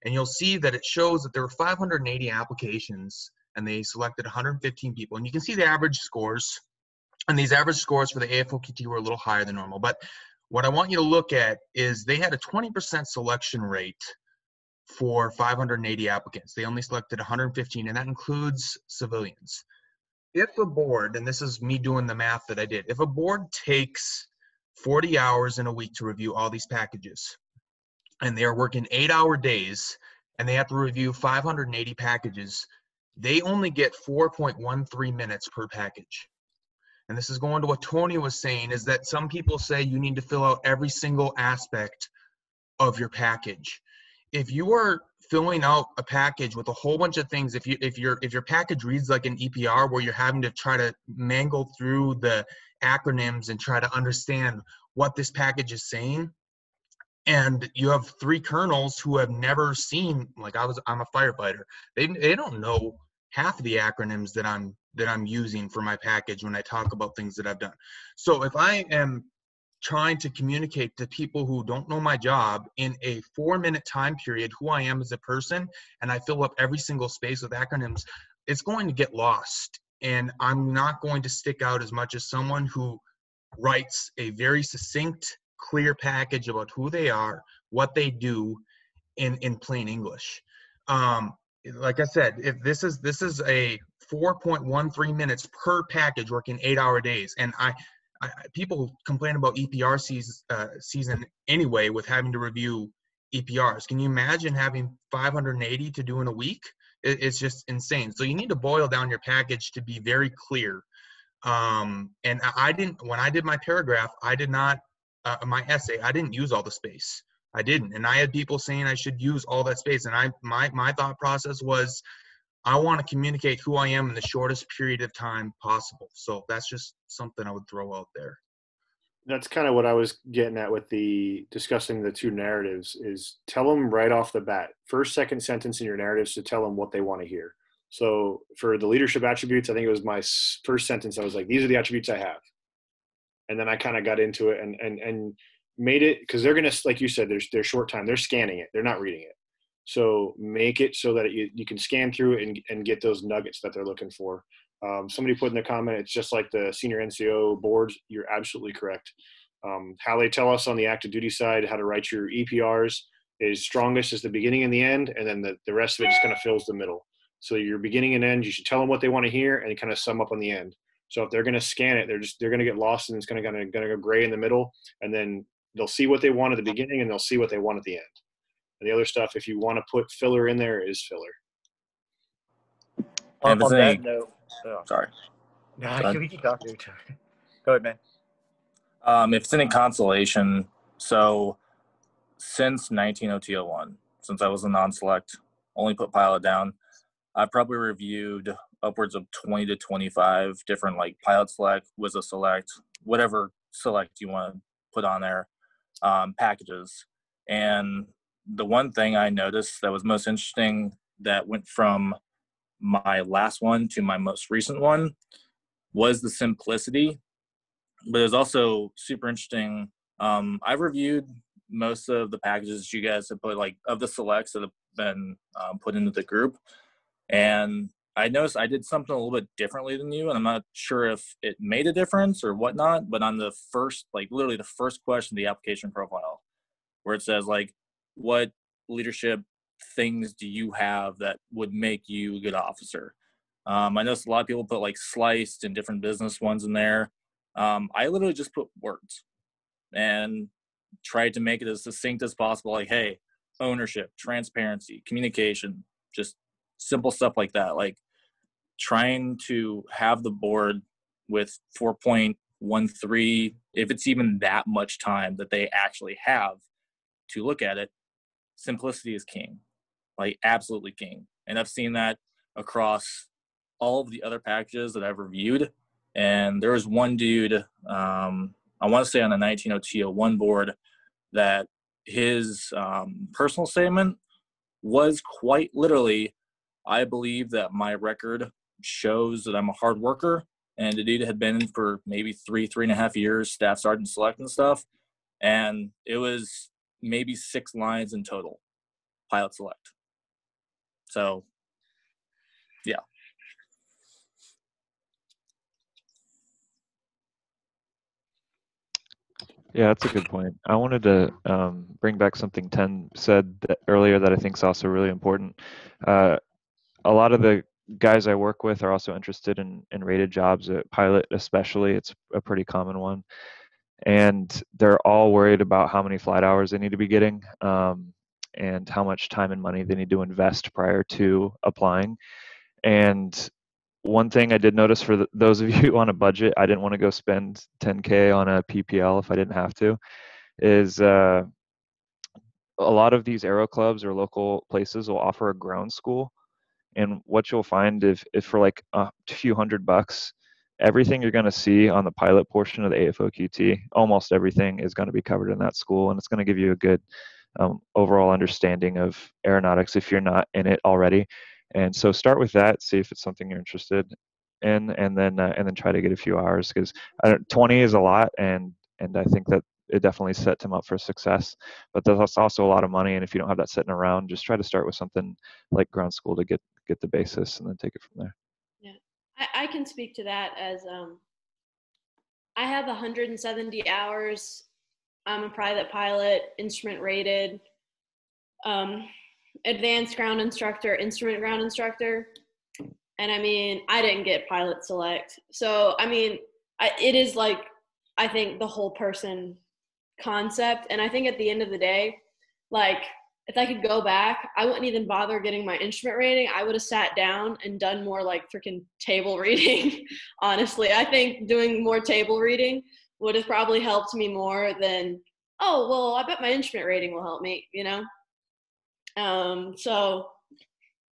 and you'll see that it shows that there were 580 applications, and they selected 115 people, and you can see the average scores. And these average scores for the AFOQT were a little higher than normal. But what I want you to look at is they had a 20% selection rate for 580 applicants. They only selected 115, and that includes civilians. If a board, and this is me doing the math that I did, if a board takes 40 hours in a week to review all these packages, and they are working 8-hour days, and they have to review 580 packages, they only get 4.13 minutes per package. And this is going to what Tony was saying, is that some people say you need to fill out every single aspect of your package. If you are filling out a package with a whole bunch of things, if your package reads like an EPR where you're having to try to mangle through the acronyms and try to understand what this package is saying, and you have 3 colonels who have never seen, like I'm a firefighter, they don't know half of the acronyms that I'm using for my package when I talk about things that I've done. So if I am trying to communicate to people who don't know my job in a 4-minute time period who I am as a person, and I fill up every single space with acronyms, it's going to get lost. And I'm not going to stick out as much as someone who writes a very succinct, clear package about who they are, what they do in plain English. Like I said, if this is a 4.13 minutes per package working 8-hour days, and people complain about EPR season anyway with having to review EPRs. Can you imagine having 580 to do in a week? It's just insane. So you need to boil down your package to be very clear. And when I did my paragraph, I did not, my essay, I didn't use all the space. I didn't. And I had people saying I should use all that space. And my thought process was, I want to communicate who I am in the shortest period of time possible. So that's just something I would throw out there. That's kind of what I was getting at with discussing the 2 narratives, is tell them right off the bat, first, second sentence in your narratives, to tell them what they want to hear. So for the leadership attributes, I think it was my first sentence. I was like, these are the attributes I have. And then I kind of got into it and made it, because they're going to, like you said, they're short time. They're scanning it. They're not reading it. So make it so that you can scan through it and get those nuggets that they're looking for. Somebody put in the comment, it's just like the senior NCO boards. You're absolutely correct. How they tell us on the active duty side how to write your EPRs is strongest is the beginning and the end, and then the rest of it just kind of fills the middle. So your beginning and end, you should tell them what they want to hear and kind of sum up on the end. So if they're going to scan it, they're going to get lost, and it's going to go gray in the middle, and then they'll see what they want at the beginning and they'll see what they want at the end. And the other stuff, if you want to put filler in there, is filler. And On that note, sorry. No, Go ahead. we can talk to each other. Go ahead, man. If it's any consolation, so since 1901, since I was a non-select, only put pilot down, I've probably reviewed upwards of 20 to 25 different like pilot select, WISA select, whatever select you want to put on there, packages. And the one thing I noticed that was most interesting that went from my last one to my most recent one was the simplicity, but it was also super interesting. I've reviewed most of the packages that you guys have put, like of the selects that have been put into the group. And I noticed I did something a little bit differently than you, and I'm not sure if it made a difference or whatnot, but on the first, like literally the first question of the application profile, where it says like, what leadership things do you have that would make you a good officer? I noticed a lot of people put like sliced and different business ones in there. I literally just put words and tried to make it as succinct as possible. Like, hey, ownership, transparency, communication, just simple stuff like that. Like trying to have the board with 4.13, if it's even that much time that they actually have to look at it, simplicity is king, like absolutely king. And I've seen that across all of the other packages that I've reviewed. And there was one dude, I want to say on the 1901 board, that his personal statement was quite literally, I believe that my record shows that I'm a hard worker. And the dude had been for maybe 3.5 years, staff sergeant select and stuff. And it was maybe 6 lines in total, pilot select. So, yeah. Yeah, that's a good point. I wanted to bring back something Ten said earlier that I think is also really important. A lot of the guys I work with are also interested in rated jobs, at pilot especially. It's a pretty common one. And they're all worried about how many flight hours they need to be getting, and how much time and money they need to invest prior to applying. And one thing I did notice for those of you on a budget, I didn't want to go spend 10K on a PPL if I didn't have to, is a lot of these aero clubs or local places will offer a ground school. And what you'll find if for like a few $100, everything you're going to see on the pilot portion of the AFOQT, almost everything is going to be covered in that school. And it's going to give you a good overall understanding of aeronautics if you're not in it already. And so start with that, see if it's something you're interested in, and then try to get a few hours, because 20 is a lot, and I think that it definitely sets him up for success. But there's also a lot of money, and if you don't have that sitting around, just try to start with something like ground school to get the basis, and then take it from there. Yeah, I can speak to that as I have 170 hours. I'm a private pilot, instrument rated, advanced ground instructor, instrument ground instructor. And I mean, I didn't get pilot select. So, I mean, it is like, I think the whole person concept. And I think at the end of the day, like, if I could go back, I wouldn't even bother getting my instrument rating. I would have sat down and done more like freaking table reading. Honestly, I think doing more table reading would have probably helped me more than, oh, well, I bet my instrument rating will help me, you know? So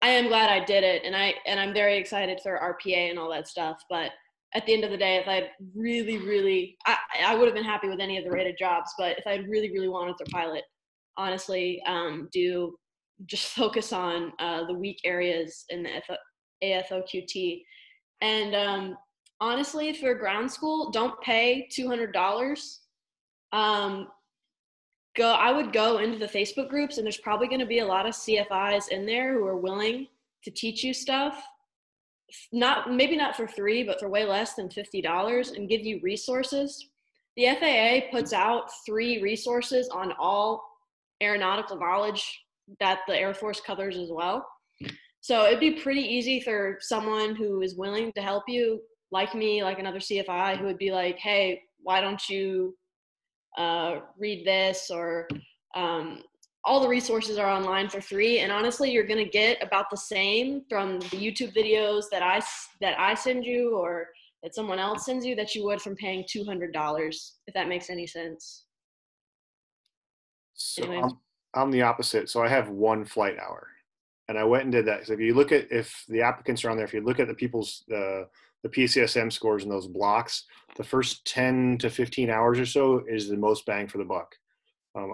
I am glad I did it. And I'm very excited for RPA and all that stuff. But at the end of the day, if I really, I would have been happy with any of the rated jobs, but if I really wanted to pilot, honestly, do just focus on the weak areas in the AFOQT. And honestly, for ground school, don't pay $200. I would go into the Facebook groups, and there's probably going to be a lot of CFIs in there who are willing to teach you stuff. Maybe not for free, but for way less than $50, and give you resources. The FAA puts out 3 resources on all aeronautical knowledge that the Air Force covers as well. So it'd be pretty easy for someone who is willing to help you, like me, like another CFI, who would be like, hey, why don't you read this? Or all the resources are online for free. And honestly, you're going to get about the same from the YouTube videos that I send you, or that someone else sends you that you would from paying $200, if that makes any sense. So Anyways. I'm the opposite. So I have 1 flight hour, and I went and did that. So if you look at, if the applicants are on there, if you look at the people's the PCSM scores in those blocks, the first 10 to 15 hours or so is the most bang for the buck.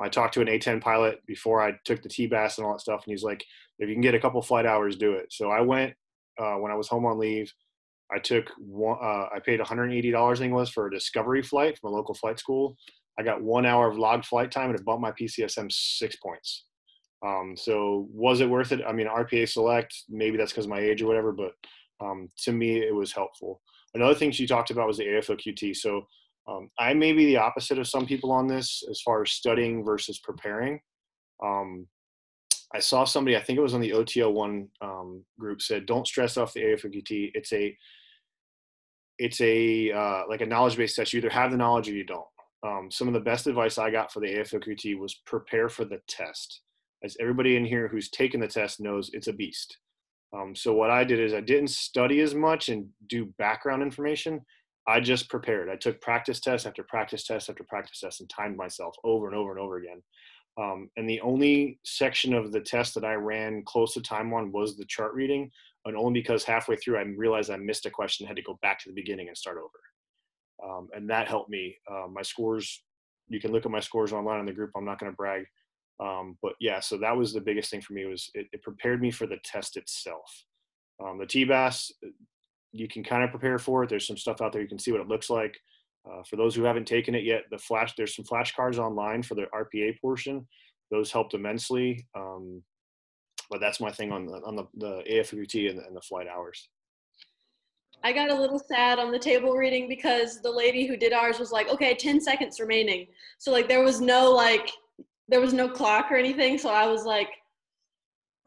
I talked to an A10 pilot before I took the TBAS and all that stuff, and he's like, if you can get a couple flight hours, do it. So I went when I was home on leave. I took one. I paid $180, I think it was, for a discovery flight from a local flight school. I got 1 hour of logged flight time, and it bumped my PCSM 6 points. So was it worth it? I mean, RPA select, maybe that's because of my age or whatever, but to me, it was helpful. Another thing she talked about was the AFOQT. So I may be the opposite of some people on this as far as studying versus preparing. I saw somebody, I think it was on the OTL1 group, said, don't stress off the AFOQT. It's a like a knowledge-based test. You either have the knowledge or you don't. Some of the best advice I got for the AFOQT was prepare for the test. As everybody in here who's taken the test knows, it's a beast. So what I did is I didn't study as much and do background information. I just prepared. I took practice test after practice test after practice test and timed myself over and over and over again. And the only section of the test that I ran close to time on was the chart reading, and only because halfway through I realized I missed a question and had to go back to the beginning and start over. And that helped me. My scores, you can look at my scores online in the group. I'm not going to brag. But yeah, so that was the biggest thing for me, was it prepared me for the test itself. The TBAS, you can kind of prepare for it. There's some stuff out there. You can see what it looks like. For those who haven't taken it yet, there's some flashcards online for the RPA portion. Those helped immensely. But that's my thing on the AFQT and the flight hours. I got a little sad on the table reading because the lady who did ours was like, okay, 10 seconds remaining. So like there was no clock or anything. So I was like,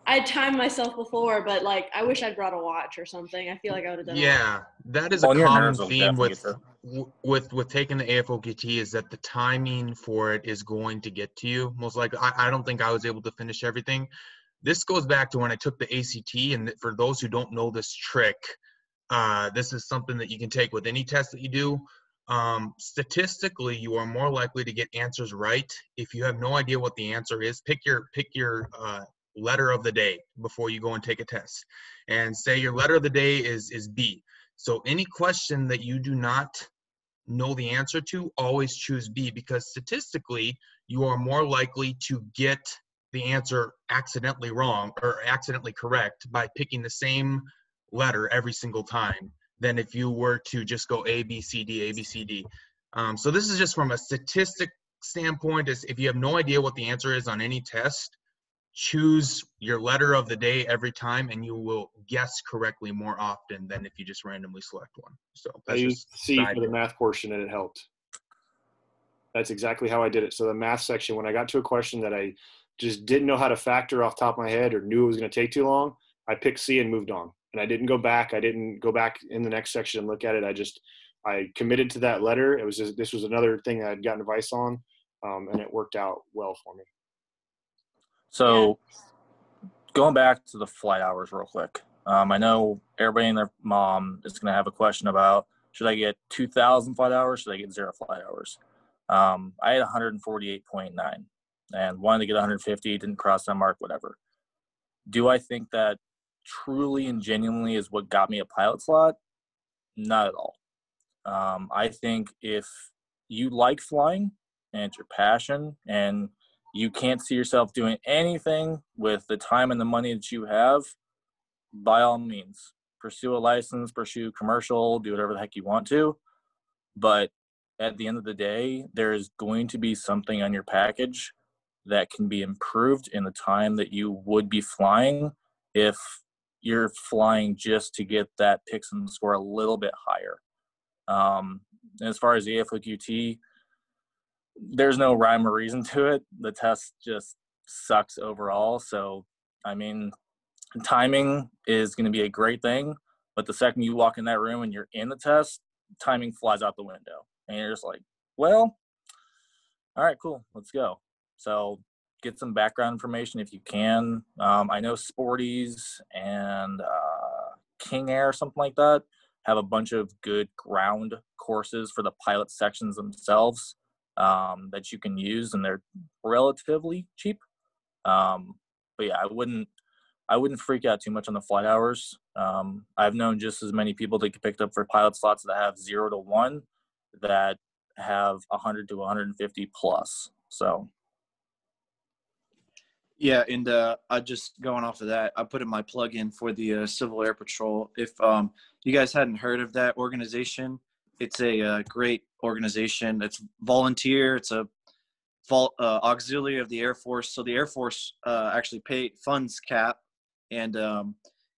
I timed myself before, but like I wish I'd brought a watch or something. I feel like I would have done Yeah, that is a On your common nerves will theme definitely with taking the AFOQT, is that the timing for it is going to get to you. Most likely, I don't think I was able to finish everything. This goes back to when I took the ACT, and for those who don't know this trick, this is something that you can take with any test that you do. Statistically, you are more likely to get answers right if you have no idea what the answer is. Pick your letter of the day before you go and take a test, and say your letter of the day is B. So any question that you do not know the answer to, always choose B, because statistically you are more likely to get the answer accidentally wrong or accidentally correct by picking the same letter every single time than if you were to just go A, B, C, D, A, B, C, D. So this is just from a statistic standpoint, is if you have no idea what the answer is on any test, choose your letter of the day every time, and you will guess correctly more often than if you just randomly select one. So I used C for the math portion, and it helped. That's exactly how I did it. So the math section, when I got to a question that I just didn't know how to factor off the top of my head or knew it was going to take too long, I picked C and moved on. And I didn't go back. I didn't go back in the next section and look at it. I committed to that letter. This was another thing I'd gotten advice on, and it worked out well for me. So going back to the flight hours real quick. I know everybody and their mom is going to have a question about, should I get 2,000 flight hours? Should I get 0 flight hours? I had 148.9 and wanted to get 150, didn't cross that mark, whatever. Do I think that truly and genuinely is what got me a pilot slot? Not at all. I think if you like flying and it's your passion and you can't see yourself doing anything with the time and the money that you have, by all means, pursue a license, pursue commercial, do whatever the heck you want to. But at the end of the day, there is going to be something on your package that can be improved in the time that you would be flying if you're flying just to get that Pixum score a little bit higher. As far as the AFOQT, there's no rhyme or reason to it. The test just sucks overall. So, I mean, timing is going to be a great thing, but the second you walk in that room and you're in the test, timing flies out the window. And you're just like, well, all right, cool, let's go. So get some background information if you can. I know Sporties and King Air, something like that, have a bunch of good ground courses for the pilot sections themselves that you can use, and they're relatively cheap. But yeah, I wouldn't freak out too much on the flight hours. I've known just as many people that get picked up for pilot slots that have 0 to 1 that have 100 to 150 plus. So. Yeah, and I just going off of that, I put in my plug-in for the Civil Air Patrol. If you guys hadn't heard of that organization, it's a great organization. It's volunteer. It's a auxiliary of the Air Force. So the Air Force actually funds CAP, and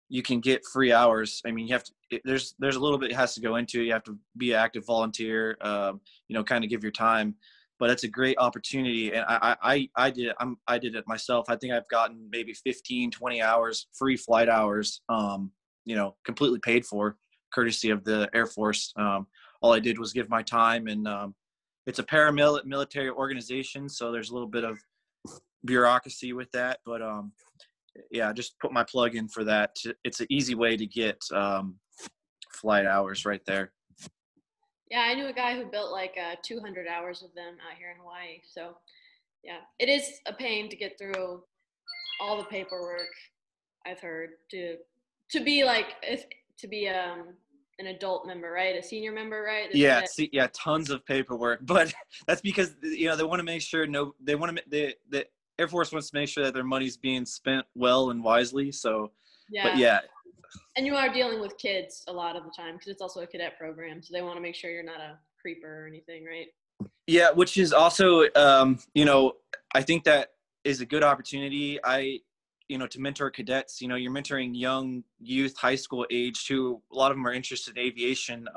you can get free hours. I mean, you have to. There's a little bit it has to go into. You have to be an active volunteer. Kind of give your time. But it's a great opportunity, and I did it. I did it myself. I think I've gotten maybe 15, 20 hours free flight hours, completely paid for, courtesy of the Air Force. All I did was give my time, and it's a paramilitary organization, so there's a little bit of bureaucracy with that. But yeah, just put my plug in for that. It's an easy way to get flight hours right there. Yeah, I knew a guy who built like 200 hours of them out here in Hawaii. So, yeah, it is a pain to get through all the paperwork. I've heard to be an adult member, right? A senior member, right? Yeah, tons of paperwork, but that's because they want to make sure the Air Force wants to make sure that their money's being spent well and wisely. So, yeah. But yeah. And you are dealing with kids a lot of the time because it's also a cadet program, so they want to make sure you're not a creeper or anything, right? Yeah, which is also, I think that is a good opportunity. To mentor cadets. You're mentoring young youth, high school age, who a lot of them are interested in aviation.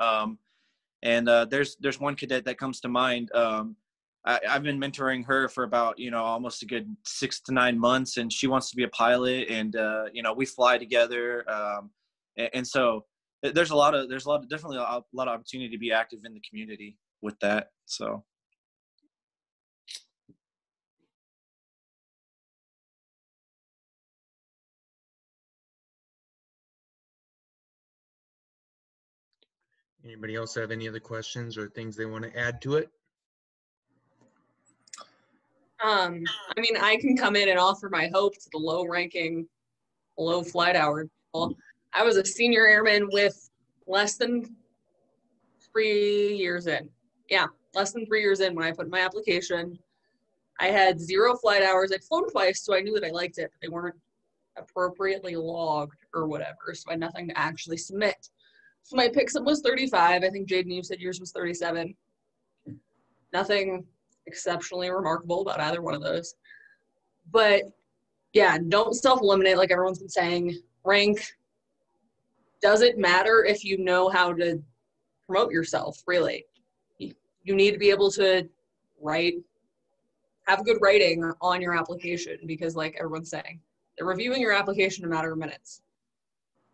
And there's one cadet that comes to mind. I've been mentoring her for about almost a good 6 to 9 months, and she wants to be a pilot, and we fly together. And so there's definitely a lot of opportunity to be active in the community with that. So. Anybody else have any other questions or things they want to add to it? I can come in and offer my hope to the low-ranking, low flight hour people. I was a senior airman with less than 3 years in. Yeah, less than 3 years in when I put in my application. I had 0 flight hours. I'd flown twice, so I knew that I liked it, but they weren't appropriately logged or whatever, so I had nothing to actually submit. So my PICSIM was 35. I think, Jaden, you said yours was 37. Nothing exceptionally remarkable about either one of those. But yeah, don't self-eliminate like everyone's been saying. Rank. Does it matter if you know how to promote yourself, really? You need to be able to have good writing on your application because, like everyone's saying, they're reviewing your application in a matter of minutes.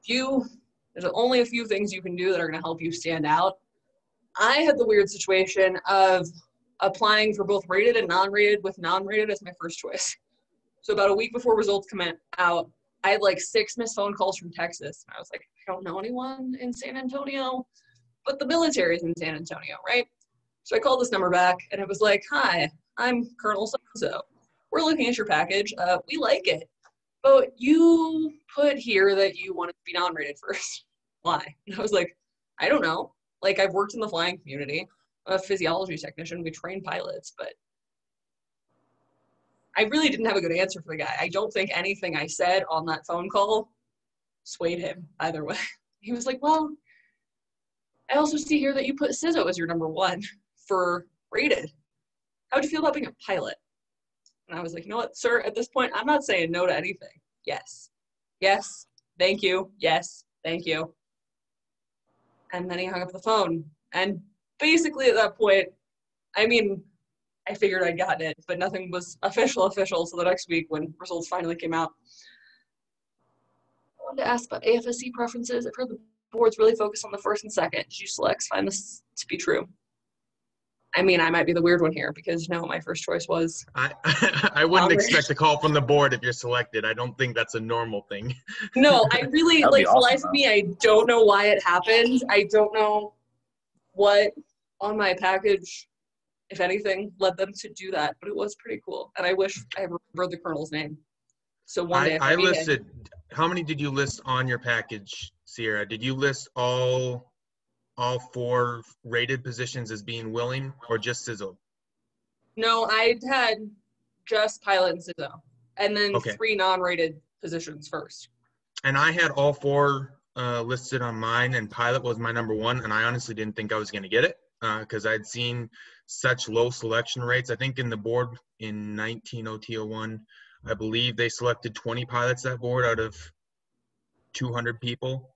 There's only a few things you can do that are going to help you stand out. I had the weird situation of applying for both rated and non-rated, with non-rated as my first choice. So about a week before results come out, I had like 6 missed phone calls from Texas. And I was like, I don't know anyone in San Antonio, but the military's in San Antonio, right? So I called this number back, and it was like, hi, I'm Colonel so-and-so. We're looking at your package. We like it. But you put here that you wanted to be non-rated first. Why? And I was like, I don't know. Like, I've worked in the flying community. I'm a physiology technician. We train pilots, but I really didn't have a good answer for the guy. I don't think anything I said on that phone call swayed him either way. He was like, well, I also see here that you put CISO as your number 1 for rated. How'd you feel about being a pilot? And I was like, you know what, sir, at this point, I'm not saying no to anything. Yes. Yes. Thank you. Yes. Thank you. And then he hung up the phone. And basically at that point, I figured I'd gotten it, but nothing was official. So the next week when results finally came out, I wanted to ask about AFSC preferences. I've heard the boards really focus on the first and second. Did you select find this to be true? I mean, I might be the weird one here because no, my first choice was. I wouldn't expect a call from the board if you're selected. I don't think that's a normal thing. No, I really, That'd be like, for the awesome, life of me, I don't know why it happened. I don't know what on my package, if anything, led them to do that, but it was pretty cool. And I wish I remembered the colonel's name. So one day, if I meet him- listed, how many did you list on your package, Sierra? Did you list all 4 rated positions as being willing, or just sizzle? No, I had just pilot and CISO, and then Okay. 3 non-rated positions first. And I had all 4 listed on mine, and pilot was my number 1, and I honestly didn't think I was going to get it because I'd seen such low selection rates. I think in the board in 19 OT01, I believe they selected 20 pilots that board out of 200 people.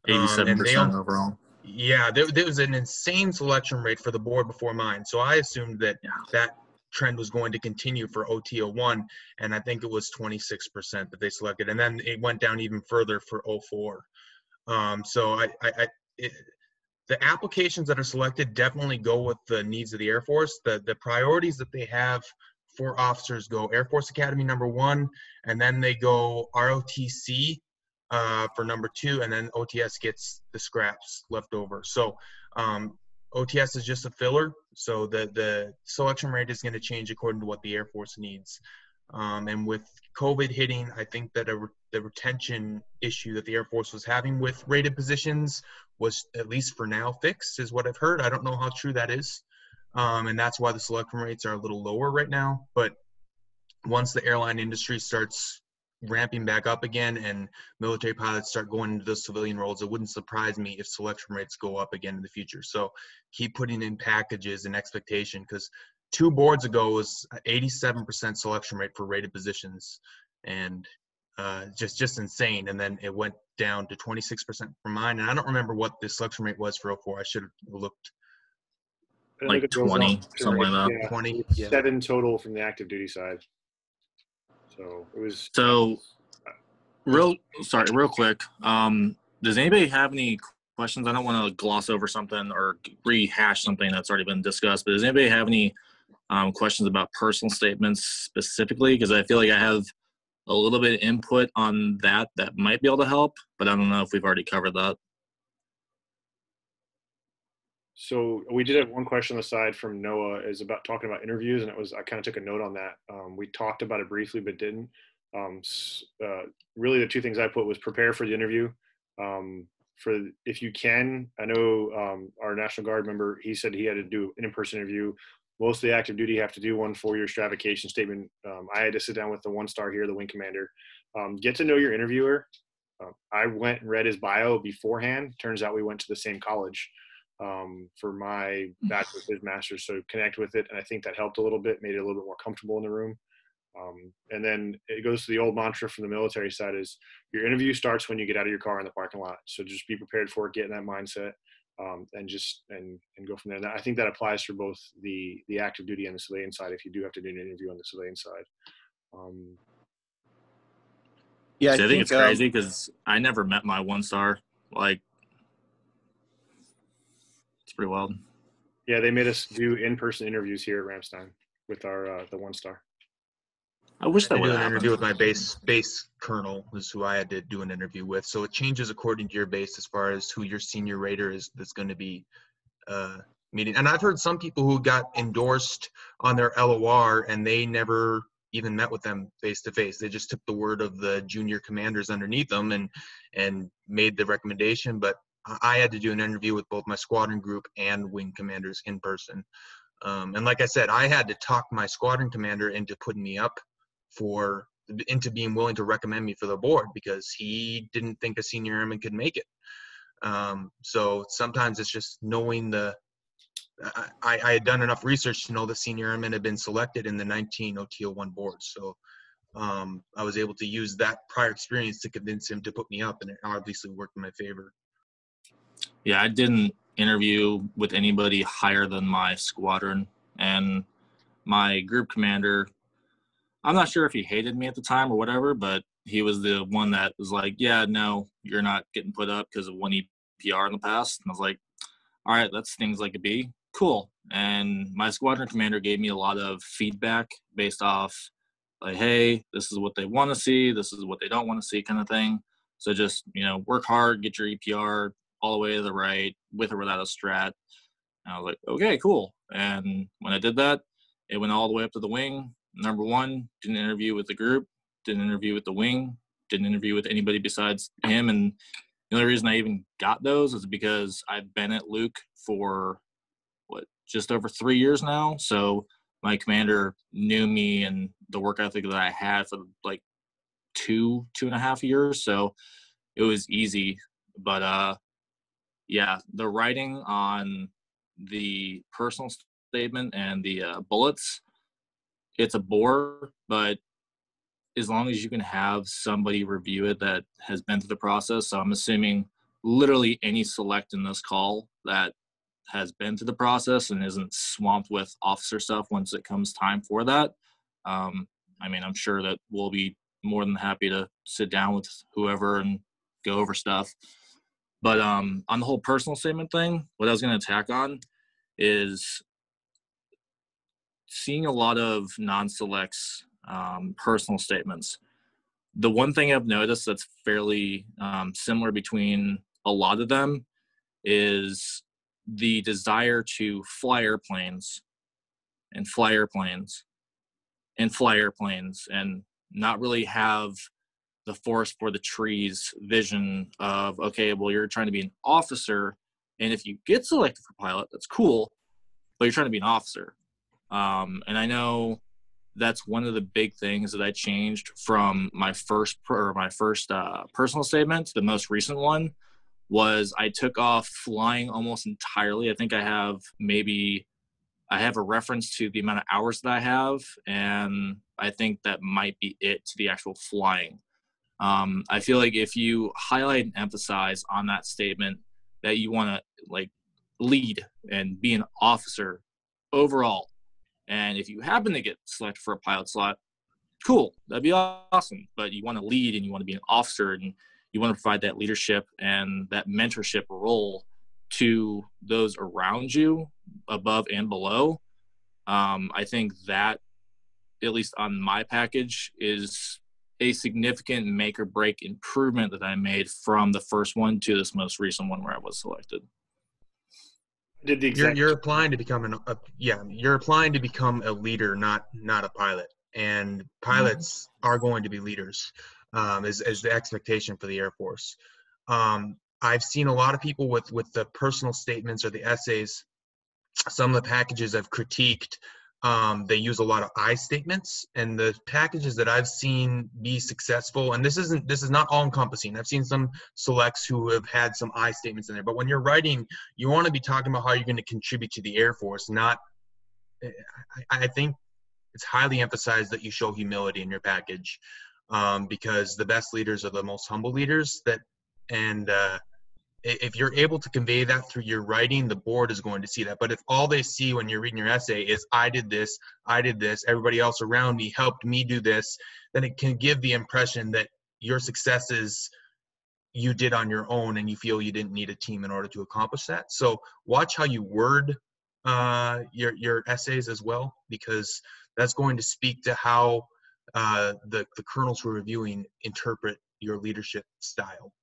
87% overall. Yeah, there was an insane selection rate for the board before mine. So I assumed that that trend was going to continue for OT01, and I think it was 26% that they selected. And then it went down even further for 04. So the applications that are selected definitely go with the needs of the Air Force. The priorities that they have for officers go Air Force Academy number 1, and then they go ROTC for number 2, and then OTS gets the scraps left over. So OTS is just a filler, so the selection rate is going to change according to what the Air Force needs. And with COVID hitting, I think that the retention issue that the Air Force was having with rated positions was, at least for now, fixed, is what I've heard. I don't know how true that is. And that's why the selection rates are a little lower right now. But once the airline industry starts ramping back up again and military pilots start going into those civilian roles, it wouldn't surprise me if selection rates go up again in the future. So keep putting in packages and expectation, because 2 boards ago was 87% selection rate for rated positions, and just insane. And then it went down to 26% for mine, and I don't remember what the selection rate was for 04. I should have looked. Like 20, something like that. Yeah, 20, yeah. 7 total from the active duty side. So it was. So, real quick. Does anybody have any questions? I don't want to gloss over something or rehash something that's already been discussed, but does anybody have any questions about personal statements specifically? Because I feel like I have a little bit of input on that might be able to help, but I don't know if we've already covered that. So we did have one question on the side from Noah, is about talking about interviews, and I kind of took a note on that. We talked about it briefly, but didn't. Really, the 2 things I put was prepare for the interview. If you can, I know our National Guard member, he said he had to do an in-person interview. Most of the active duty have to do one for your stratification statement. I had to sit down with the 1-star here, the wing commander. Get to know your interviewer. I went and read his bio beforehand. Turns out we went to the same college for my bachelor's, his master's, so connect with it. And I think that helped a little bit, made it a little bit more comfortable in the room. And then it goes to the old mantra from the military side, is your interview starts when you get out of your car in the parking lot. So just be prepared for it, get in that mindset, and go from there. And I think that applies for both the active duty and the civilian side, if you do have to do an interview on the civilian side. Yeah, I think it's crazy because I never met my 1-star. Like, it's pretty wild. Yeah, they made us do in-person interviews here at Ramstein with our the 1-star. I wish that I would did an happen. interview with my base colonel, is who I had to do an interview with. So it changes according to your base as far as who your senior rater is that's going to be meeting. And I've heard some people who got endorsed on their LOR and they never even met with them face to face. They just took the word of the junior commanders underneath them and made the recommendation. But I had to do an interview with both my squadron group and wing commanders in person. And like I said, I had to talk my squadron commander into putting me up into being willing to recommend me for the board, because he didn't think a senior airman could make it. So sometimes it's just knowing I had done enough research to know the senior airmen had been selected in the 19 OT01 boards. So I was able to use that prior experience to convince him to put me up, and it obviously worked in my favor. Yeah, I didn't interview with anybody higher than my squadron, and my group commander, I'm not sure if he hated me at the time or whatever, but he was the one that was like, yeah, no, you're not getting put up because of one EPR in the past. And I was like, all right, that stings like a bee. Cool. and my squadron commander gave me a lot of feedback based off like, hey, this is what they want to see, this is what they don't want to see, kind of thing. So just, work hard, get your EPR all the way to the right, with or without a strat. And I was like, okay, cool. And when I did that, it went all the way up to the wing. Number one, didn't interview with the group, didn't interview with the wing, didn't interview with anybody besides him. And the only reason I even got those is because I've been at Luke for just over 3 years now. So my commander knew me and the work ethic that I had for like 2.5 years. So it was easy. But yeah, the writing on the personal statement and the bullets, it's a bore, but as long as you can have somebody review it that has been through the process. So I'm assuming literally any select in this call that has been through the process and isn't swamped with officer stuff once it comes time for that. I'm sure that we'll be more than happy to sit down with whoever and go over stuff. But on the whole personal statement thing, what I was going to attack on is seeing a lot of non-selects personal statements. The one thing I've noticed that's fairly similar between a lot of them is the desire to fly airplanes and fly airplanes and fly airplanes and not really have the forest for the trees vision of, okay, well, you're trying to be an officer, and if you get selected for pilot, that's cool, but you're trying to be an officer. And I know that's one of the big things that I changed from my first personal statement to the most recent one. Was I took off flying almost entirely. I think I have a reference to the amount of hours that I have, and I think that might be it to the actual flying. I feel like if you highlight and emphasize on that statement that you want to lead and be an officer overall, and if you happen to get selected for a pilot slot, cool, that'd be awesome. But you want to lead and you want to be an officer and you want to provide that leadership and that mentorship role to those around you, above and below. I think that, at least on my package, is a significant make or break improvement that I made from the first one to this most recent one where I was selected. Did the exact You're applying to become you're applying to become a leader, not a pilot. And pilots are going to be leaders, is the expectation for the Air Force. I've seen a lot of people with the personal statements or the essays. Some of the packages I've critiqued, they use a lot of I statements, and the packages that I've seen be successful, and this is not all encompassing. I've seen some selects who have had some I statements in there, but when you're writing, you want to be talking about how you're going to contribute to the Air Force. I think it's highly emphasized that you show humility in your package, because the best leaders are the most humble leaders. If you're able to convey that through your writing, the board is going to see that. But if all they see when you're reading your essay is I did this, everybody else around me helped me do this, then it can give the impression that your successes you did on your own and you feel you didn't need a team in order to accomplish that. So watch how you word your essays as well, because that's going to speak to how the colonels who are reviewing interpret your leadership style.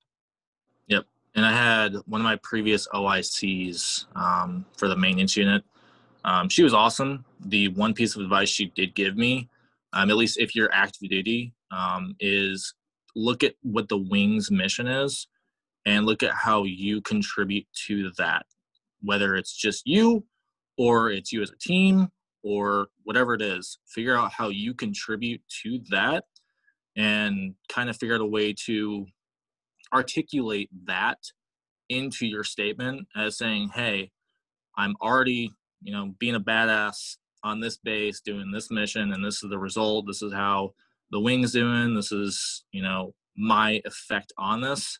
Yep. And I had one of my previous OICs for the maintenance unit. She was awesome. The one piece of advice she did give me, at least if you're active duty, is look at what the wing's mission is and look at how you contribute to that, whether it's just you or it's you as a team or whatever it is. Figure out how you contribute to that and kind of figure out a way to articulate that into your statement as saying, hey, I'm already, being a badass on this base, doing this mission, and this is the result. This is how the wing's doing. This is, my effect on this.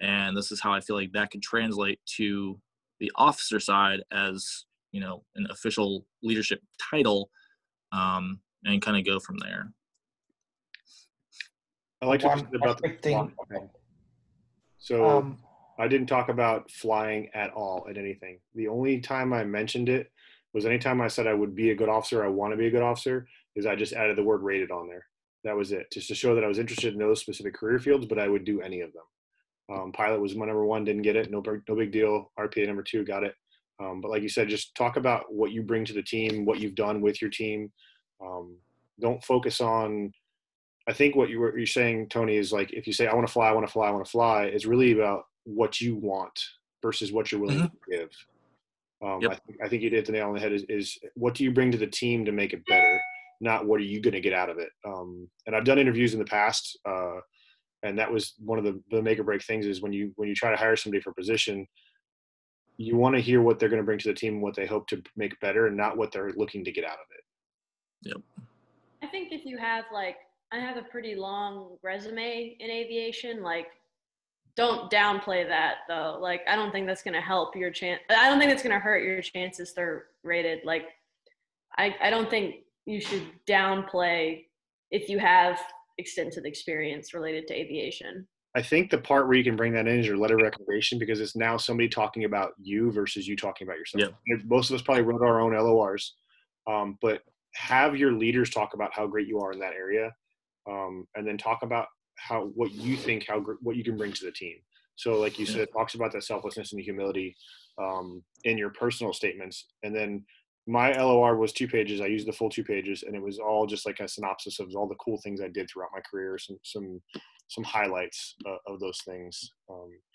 And this is how I feel like that could translate to the officer side as, an official leadership title, and kind of go from there. I like to One just about the quick thing. So I didn't talk about flying at all at anything. The only time I mentioned it was anytime I said I would be a good officer, I want to be a good officer, is I just added the word rated on there. That was it, just to show that I was interested in those specific career fields, but I would do any of them. Pilot was my number one, didn't get it, no big deal. RPA number two, got it. But like you said, just talk about what you bring to the team, what you've done with your team. Don't focus on, I think what you're saying, Tony, is like, if you say, I want to fly, I want to fly, I want to fly, it's really about what you want versus what you're willing to give. Yep. I think you hit the nail on the head is what do you bring to the team to make it better, not what are you going to get out of it. And I've done interviews in the past, and that was one of the make or break things is when you try to hire somebody for a position, you want to hear what they're going to bring to the team and what they hope to make better and not what they're looking to get out of it. Yep. I think if you have I have a pretty long resume in aviation, don't downplay that though. I don't think that's going to help your chance. I don't think it's going to hurt your chances they're rated. I don't think you should downplay if you have extensive experience related to aviation. I think the part where you can bring that in is your letter of recommendation, because it's now somebody talking about you versus you talking about yourself. Yep. Most of us probably wrote our own LORs, but have your leaders talk about how great you are in that area, and then talk about what you think, what you can bring to the team. So like you said, it talks about that selflessness and humility in your personal statements. And then my LOR was 2 pages. I used the full 2 pages, and it was all just like a synopsis of all the cool things I did throughout my career, some highlights of those things.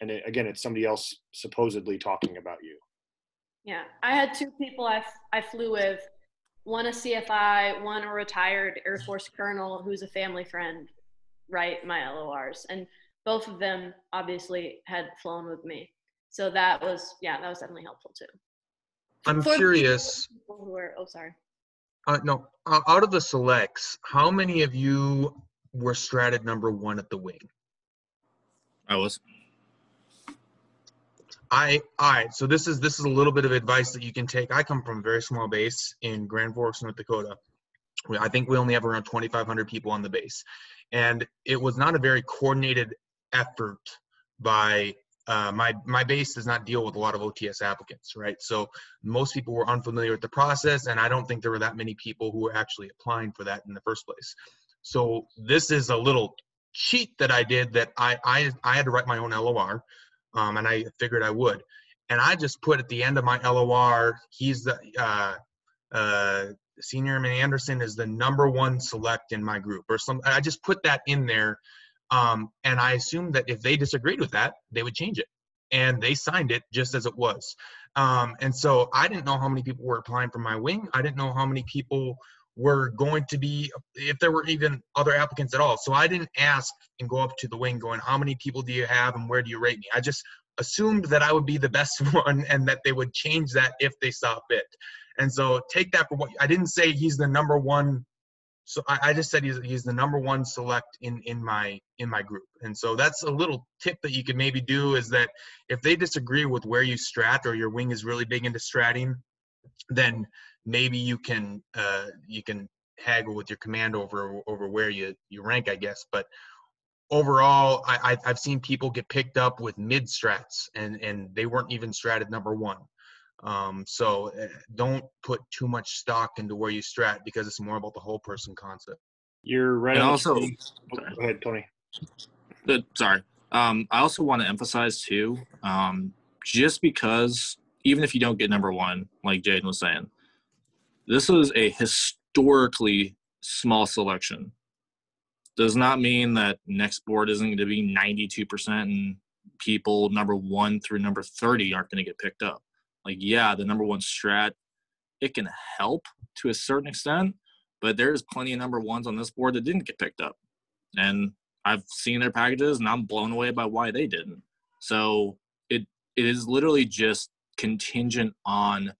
And again, it's somebody else supposedly talking about you. Yeah, I had 2 people I flew with, one a CFI, one a retired Air Force colonel who's a family friend, write my LORs, and both of them obviously had flown with me. So that was definitely helpful too. I'm curious. No, out of the selects, how many of you were stratted number 1 at the wing? I was. All right. So this is a little bit of advice that you can take. I come from a very small base in Grand Forks, North Dakota. I think we only have around 2,500 people on the base, and it was not a very coordinated effort by my base does not deal with a lot of OTS applicants, right? So most people were unfamiliar with the process, and I don't think there were that many people who were actually applying for that in the first place. So this is a little cheat that I did, that I had to write my own LOR, and I figured I would. And I just put at the end of my LOR, he's the Senior Airman Anderson is the number 1 select in my group, or some. I just put that in there. And I assumed that if they disagreed with that, they would change it. And they signed it just as it was. And so I didn't know how many people were applying for my wing. I didn't know how many people were going to be, if there were even other applicants at all. So I didn't ask and go up to the wing going, how many people do you have and where do you rate me? I just assumed that I would be the best one and that they would change that if they saw fit. And so take that for what, I didn't say he's the number 1. So I just said he's the number 1 select in my group. And so that's a little tip that you could maybe do, is that if they disagree with where you strat, or your wing is really big into stratting, then maybe you can haggle with your command over where you rank, I guess. But overall, I've seen people get picked up with mid strats and they weren't even stratted number 1. So don't put too much stock into where you strat, because it's more about the whole person concept. You're right. And also, go ahead, Tony. Sorry. I also want to emphasize too, just because even if you don't get number 1, like Jaden was saying, this was a historically small selection. Does not mean that next board isn't going to be 92% and people number 1 through number 30 aren't going to get picked up. Yeah, the number 1 strat, it can help to a certain extent, but there's plenty of number 1s on this board that didn't get picked up. And I've seen their packages, and I'm blown away by why they didn't. So it is literally just contingent on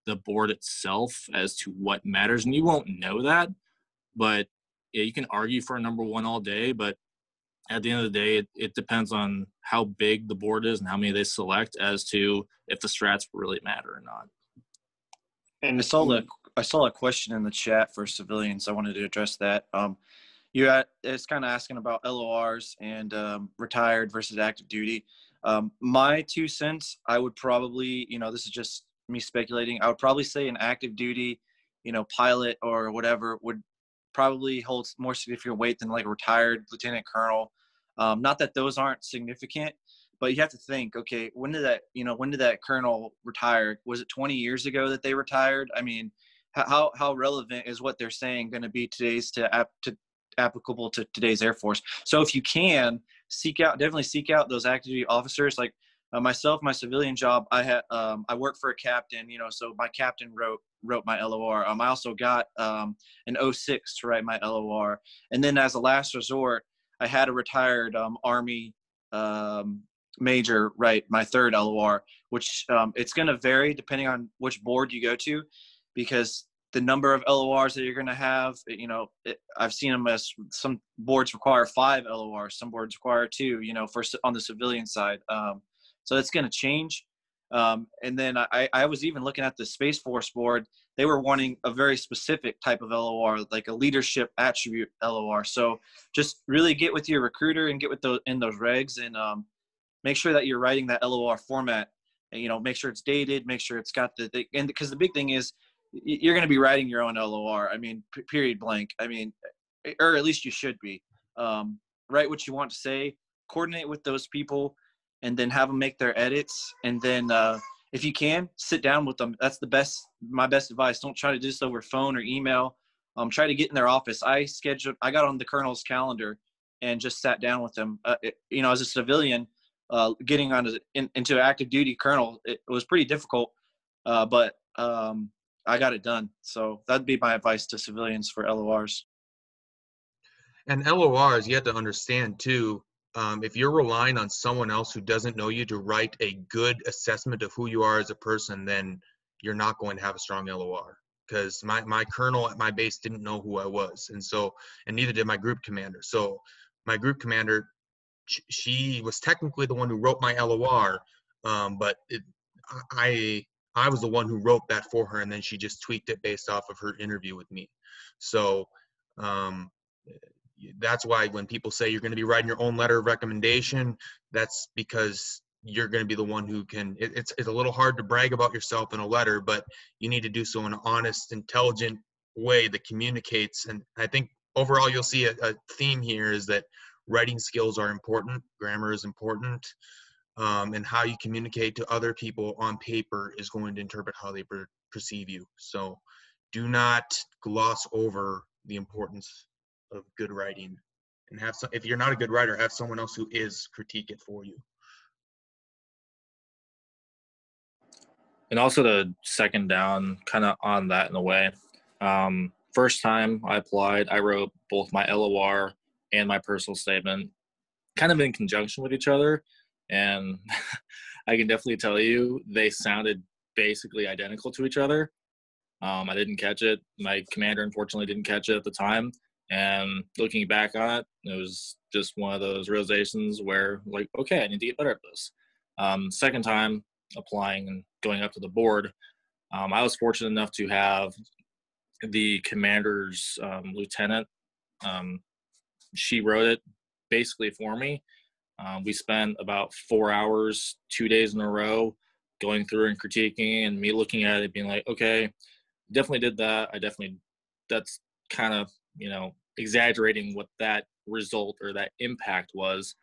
the board itself as to what matters. And you won't know that, but yeah, you can argue for a number 1 all day, but at the end of the day, it depends on how big the board is and how many they select as to if the strats really matter or not. And I saw a question in the chat for civilians. I wanted to address that. It's kind of asking about LORs and retired versus active duty. My 2 cents, I would probably, this is just me speculating, I would probably say an active duty, pilot or whatever would probably hold more significant weight than like a retired lieutenant colonel. Not that those aren't significant, but you have to think, okay, when did that colonel retire? Was it 20 years ago that they retired? I mean, how relevant is what they're saying going to be applicable to today's Air Force? So if you can definitely seek out those active duty officers. Like myself, my civilian job, I work for a captain, so my captain wrote my LOR. I also got an 06 to write my LOR, and then as a last resort, I had a retired Army major write my third LOR, which it's going to vary depending on which board you go to, because the number of LORs that you're going to have, I've seen them as some boards require 5 LORs, some boards require 2, on the civilian side. So it's going to change. And then I was even looking at the Space Force board. They were wanting a very specific type of LOR, like a leadership attribute LOR. So just really get with your recruiter and get with those regs, and make sure that you're writing that LOR format. And, make sure it's dated, make sure it's got and because the big thing is you're going to be writing your own LOR. I mean, period blank. I mean, or at least you should be. Write what you want to say, coordinate with those people, and then have them make their edits. And then if you can, sit down with them. That's my best advice. Don't try to do this over phone or email. Try to get in their office. I got on the colonel's calendar and just sat down with them. As a civilian, getting into active duty colonel, it was pretty difficult, but I got it done. So that'd be my advice to civilians for LORs. And LORs, you have to understand too, if you're relying on someone else who doesn't know you to write a good assessment of who you are as a person, then you're not going to have a strong LOR. Because my colonel at my base didn't know who I was, and neither did my group commander. So my group commander, she was technically the one who wrote my LOR, but I was the one who wrote that for her, and then she just tweaked it based off of her interview with me. So that's why when people say you're going to be writing your own letter of recommendation, that's because you're going to be the one who can. It's a little hard to brag about yourself in a letter, but you need to do so in an honest, intelligent way that communicates. And I think overall you'll see a theme here is that writing skills are important, grammar is important, and how you communicate to other people on paper is going to interpret how they perceive you. So do not gloss over the importance of good writing, and if you're not a good writer, have someone else who is critique it for you. And also to second down kind of on that in a way, first time I applied, I wrote both my LOR and my personal statement kind of in conjunction with each other. And I can definitely tell you they sounded basically identical to each other. I didn't catch it. My commander, unfortunately, didn't catch it at the time. And looking back on it, it was just one of those realizations where, like, okay, I need to get better at this. Second time applying and going up to the board, I was fortunate enough to have the commander's lieutenant. She wrote it basically for me. We spent about 4 hours, 2 days in a row, going through and critiquing, and me looking at it being like, okay, definitely did that. That's kind of, exaggerating what that result or that impact was.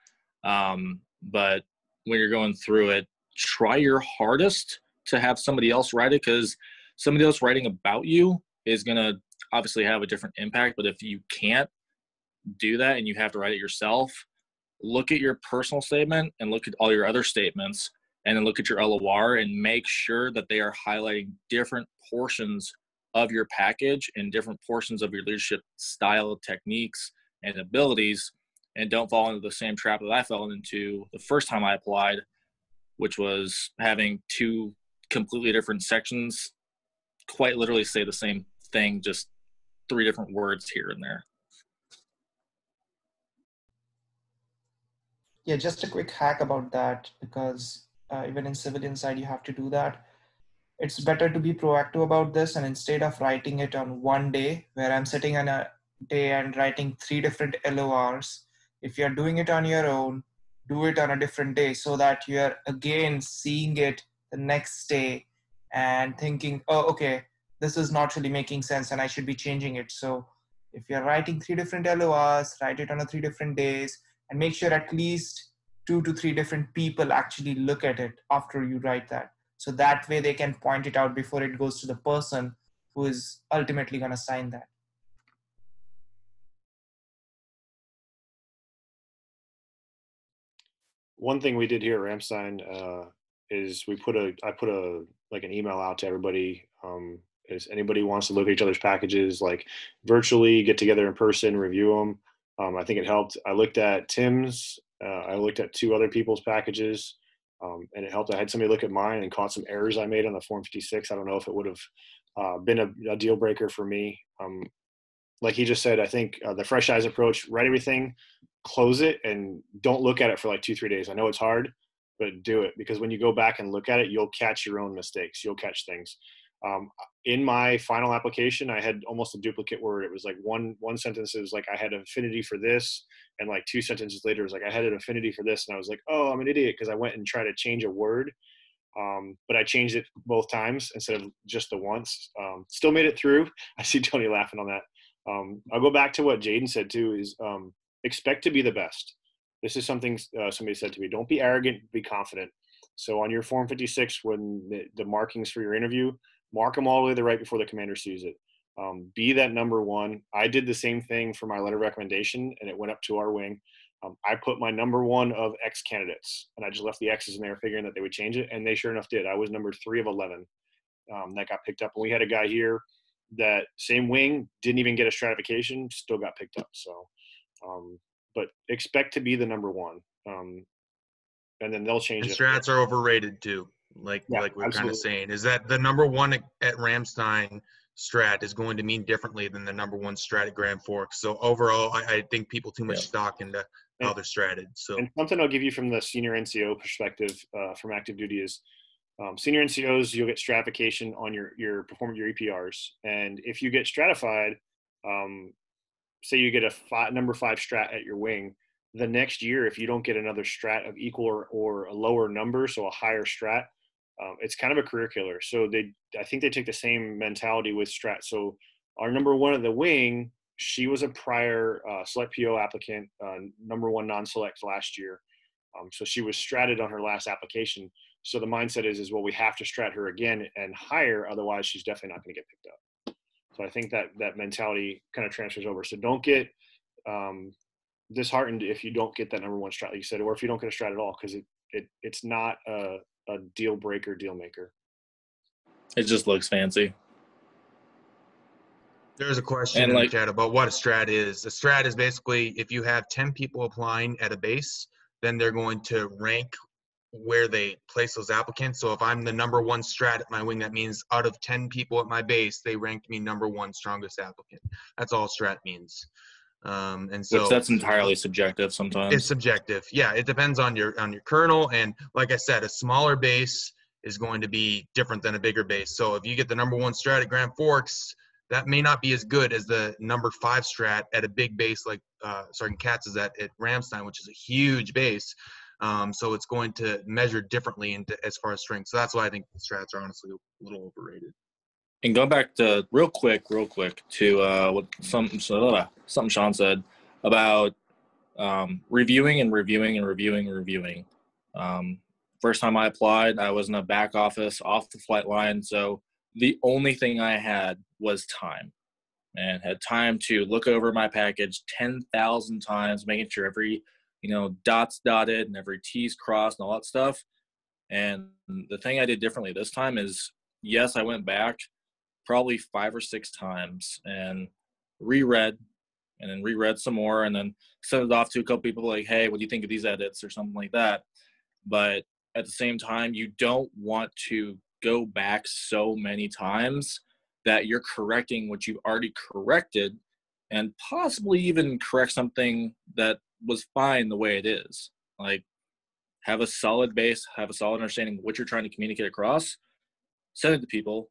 But when you're going through it, try your hardest to have somebody else write it, because somebody else writing about you is going to obviously have a different impact. But if you can't do that and you have to write it yourself, look at your personal statement and look at all your other statements, and then look at your LOR and make sure that they are highlighting different portions of your package and different portions of your leadership style, techniques, and abilities, and don't fall into the same trap that I fell into the first time I applied, which was having 2 completely different sections quite literally say the same thing, just 3 different words here and there. Yeah, just a quick hack about that, because even in civilian side, you have to do that. It's better to be proactive about this, and instead of writing it on one day, where I'm sitting on a day and writing 3 different LORs, if you're doing it on your own, do it on a different day so that you're again seeing it the next day and thinking, oh, okay, this is not really making sense and I should be changing it. So if you're writing 3 different LORs, write it on a 3 different days, and make sure at least 2 to 3 different people actually look at it after you write that. So that way they can point it out before it goes to the person who is ultimately going to sign that. One thing we did here at Ramstein is I put a like an email out to everybody. Is anybody wants to look at each other's packages, like virtually, get together in person, review them. I think it helped. I looked at Tim's. I looked at 2 other people's packages, and it helped. I had somebody look at mine and caught some errors I made on the Form 56. I don't know if it would have been a deal breaker for me. Like he just said, I think the fresh eyes approach, write everything, close it, and don't look at it for like 2-3 days. I know it's hard, but do it, because when you go back and look at it, you'll catch your own mistakes. You'll catch things. In my final application, I had almost a duplicate word. It was like one sentence is like I had an affinity for this, and like 2 sentences later it was like I had an affinity for this, and I was like, oh, I'm an idiot because I went and tried to change a word. But I changed it both times instead of just the once. Still made it through. I see Tony laughing on that. I'll go back to what Jaden said too, is expect to be the best. This is something somebody said to me, don't be arrogant, be confident. So on your Form 56, when the markings for your interview, mark them all the way to the right before the commander sees it. Be that number one. I did the same thing for my letter of recommendation, and it went up to our wing. I put my number 1 of X candidates, and I just left the X's in there figuring that they would change it, and they sure enough did. I was number 3 of 11 that got picked up. And we had a guy here that same wing, didn't even get a stratification, still got picked up. So, but expect to be the number 1. And then they'll change And it. strats are overrated too. Like we're absolutely. kind of saying, is that the number 1 at Ramstein strat is going to mean differently than the number 1 strat at Grand Forks. So overall, I think people too much stock into how they're stratted. So, and something I'll give you from the senior NCO perspective from active duty is senior NCOs, you'll get stratification on your performance, your EPRs. And if you get stratified, say you get a number 5 strat at your wing, the next year, if you don't get another strat of equal or a lower number, so a higher strat, it's kind of a career killer. So I think they take the same mentality with strat. So our number 1 at the wing, she was a prior select PO applicant, number 1 non-select last year. So she was stratted on her last application. So the mindset is, well, we have to strat her again and hire, otherwise she's definitely not going to get picked up. So I think that mentality kind of transfers over. So don't get disheartened if you don't get that number 1 strat, like you said, or if you don't get a strat at all, because it's not a deal breaker, deal maker. It just looks fancy. There's a question in the chat about what a strat is. A strat is basically if you have 10 people applying at a base, then they're going to rank where they place those applicants. So if I'm the number 1 strat at my wing, that means out of 10 people at my base, they ranked me number 1 strongest applicant. That's all strat means. And so which that's entirely subjective sometimes. It's subjective. Yeah, it depends on your kernel. And like I said, a smaller base is going to be different than a bigger base. So if you get the number 1 strat at Grand Forks, that may not be as good as the number 5 strat at a big base like Sergeant Katz is at Ramstein, which is a huge base. So it's going to measure differently as far as strength. So that's why I think the strats are honestly a little overrated. And going back to real quick to what something Sean said about reviewing and reviewing and reviewing and reviewing. First time I applied, I was in a back office off the flight line, so the only thing I had was time, and had time to look over my package 10,000 times, making sure every dot's dotted and every T's crossed and all that stuff. And the thing I did differently this time is, yes, I went back probably 5 or 6 times and reread and then reread some more and then sent it off to a couple people like, hey, what do you think of these edits or something like that. But at the same time, you don't want to go back so many times that you're correcting what you've already corrected and possibly even correct something that was fine the way it is. Like, have a solid base, have a solid understanding of what you're trying to communicate across, send it to people,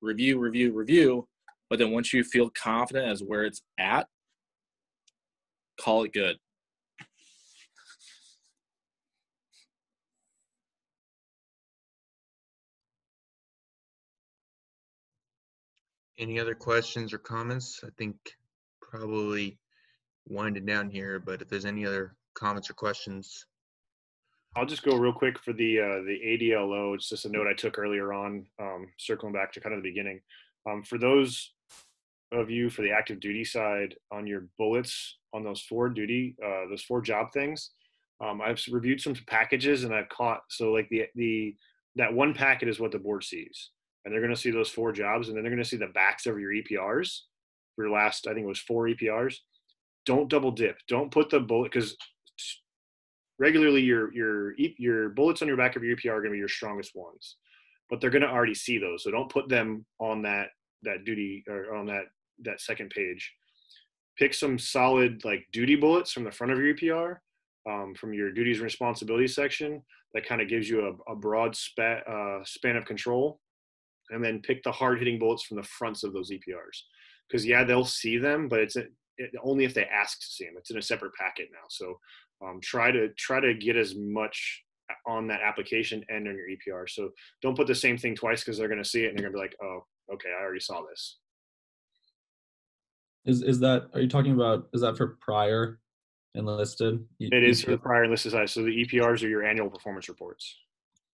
review, but then once you feel confident as where it's at, call it good. Any other questions or comments? I think probably winding down here, but if there's any other comments or questions. I'll just go real quick for the ADLO. It's just a note I took earlier on, circling back to kind of the beginning. For those of you for the active duty side, on your bullets on those four job things, I've reviewed some packages and I've caught, so like that one packet is what the board sees, and they're going to see those four jobs, and then they're going to see the backs of your EPRs for your last, I think it was 4 EPRs. Don't double dip. Don't put the bullet, because regularly your bullets on your back of your EPR are going to be your strongest ones, but they're going to already see those. So don't put them on that duty, or on that second page. Pick some solid like duty bullets from the front of your EPR, from your duties and responsibilities section, that kind of gives you a broad span of control. And then pick the hard hitting bullets from the fronts of those EPRs, because they'll see them, but it's only if they ask to see them. It's in a separate packet now. So try to get as much on that application and on your EPR. So don't put the same thing twice, because they're going to see it and they're going to be like, oh, okay, I already saw this. Is that, are you talking about, is that for prior enlisted? It is for the prior enlisted side. So the EPRs are your annual performance reports.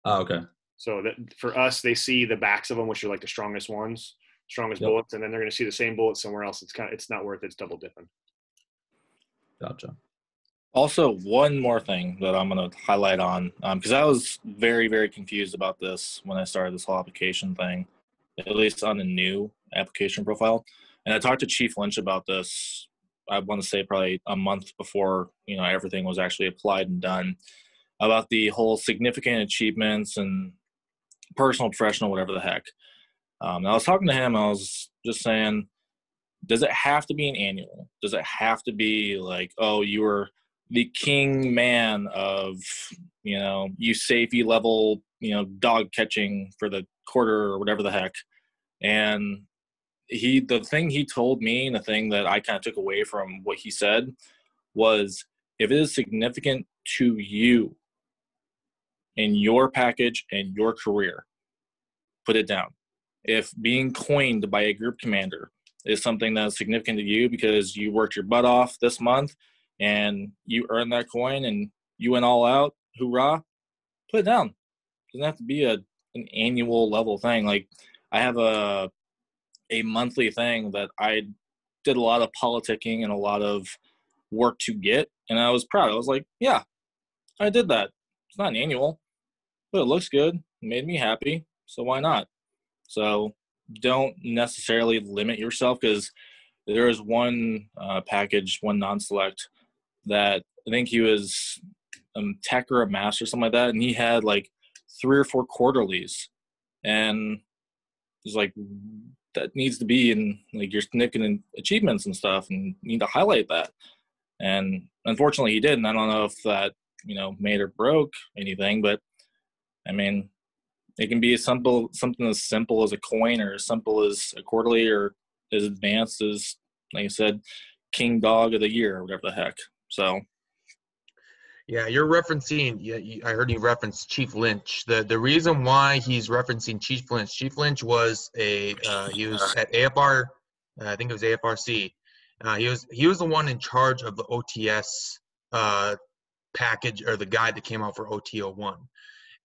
Oh, okay. So that for us, they see the backs of them, which are like the strongest bullets, and then they're going to see the same bullets somewhere else. It's not worth it. It's double dipping. Gotcha. Also, one more thing that I'm going to highlight on, because I was very, very confused about this when I started this whole application thing, at least on the new application profile. And I talked to Chief Lynch about this, I want to say probably a month before, everything was actually applied and done, about the whole significant achievements and personal, professional, whatever the heck. I was talking to him, I was just saying, does it have to be an annual? Does it have to be like, oh, you were the king man of, USAFE level, dog catching for the quarter or whatever the heck? And the thing he told me, and the thing that I kind of took away from what he said, was if it is significant to you in your package and your career, put it down. If being coined by a group commander is something that's significant to you because you worked your butt off this month and you earned that coin and you went all out, hoorah, put it down. It doesn't have to be an annual level thing. Like, I have a monthly thing that I did a lot of politicking and a lot of work to get, and I was proud. I was like, yeah, I did that. It's not an annual, but it looks good. It made me happy, so why not? So don't necessarily limit yourself, because there is one package, one non-select, that I think he was tech or a master or something like that, and he had like 3 or 4 quarterlies, and it's like, that needs to be in like your significant achievements and stuff, and you need to highlight that. And unfortunately he did, and I don't know if that made or broke anything, but I mean, it can be something as simple as a coin, or as simple as a quarterly, or as advanced as, like I said, King Dog of the Year or whatever the heck. So yeah, you're referencing, I heard you reference Chief Lynch. The reason why he's referencing Chief Lynch was he was at AFR, I think it was AFRC. He was the one in charge of the OTS package, or the guide that came out for OT01.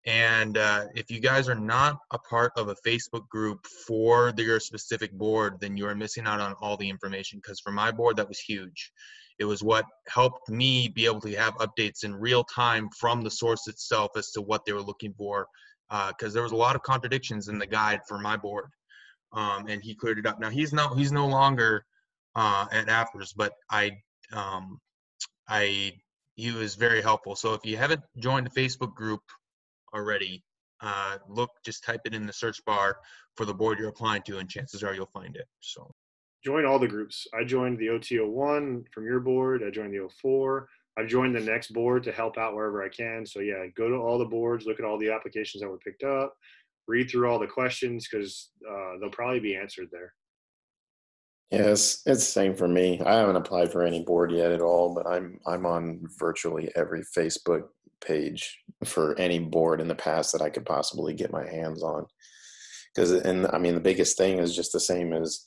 And if you guys are not a part of a Facebook group for your specific board, then you are missing out on all the information, because for my board, that was huge. It was what helped me be able to have updates in real time from the source itself as to what they were looking for, because there was a lot of contradictions in the guide for my board, and he cleared it up. Now he's no longer at AFRS, but he was very helpful. So if you haven't joined the Facebook group already, just type it in the search bar for the board you're applying to, and chances are you'll find it. So join all the groups. I joined the OT01 from your board. I joined the 04. I've joined the next board to help out wherever I can. So yeah, go to all the boards, look at all the applications that were picked up, read through all the questions, because they'll probably be answered there. Yes, it's the same for me. I haven't applied for any board yet at all, but I'm on virtually every Facebook page for any board in the past that I could possibly get my hands on. Because, and I mean, the biggest thing is just the same as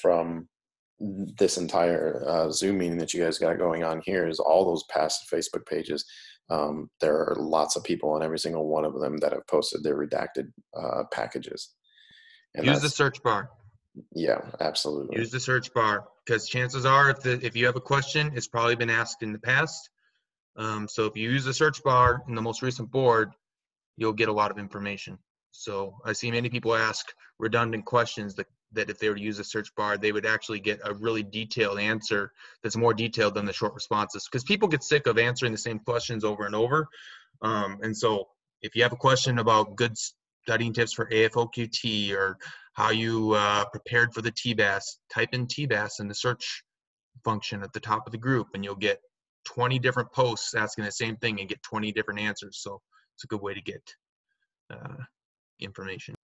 from this entire Zoom meeting that you guys got going on here is all those past Facebook pages. There are lots of people on every single one of them that have posted their redacted packages. And Use the search bar. Yeah, absolutely. Use the search bar, because chances are if you have a question, it's probably been asked in the past. So if you use the search bar in the most recent board, you'll get a lot of information. So I see many people ask redundant questions that if they were to use the search bar, they would actually get a really detailed answer that's more detailed than the short responses, because people get sick of answering the same questions over and over. And so if you have a question about good studying tips for AFOQT or how you prepared for the TBAS, type in TBAS in the search function at the top of the group, and you'll get 20 different posts asking the same thing and get 20 different answers. So it's a good way to get information.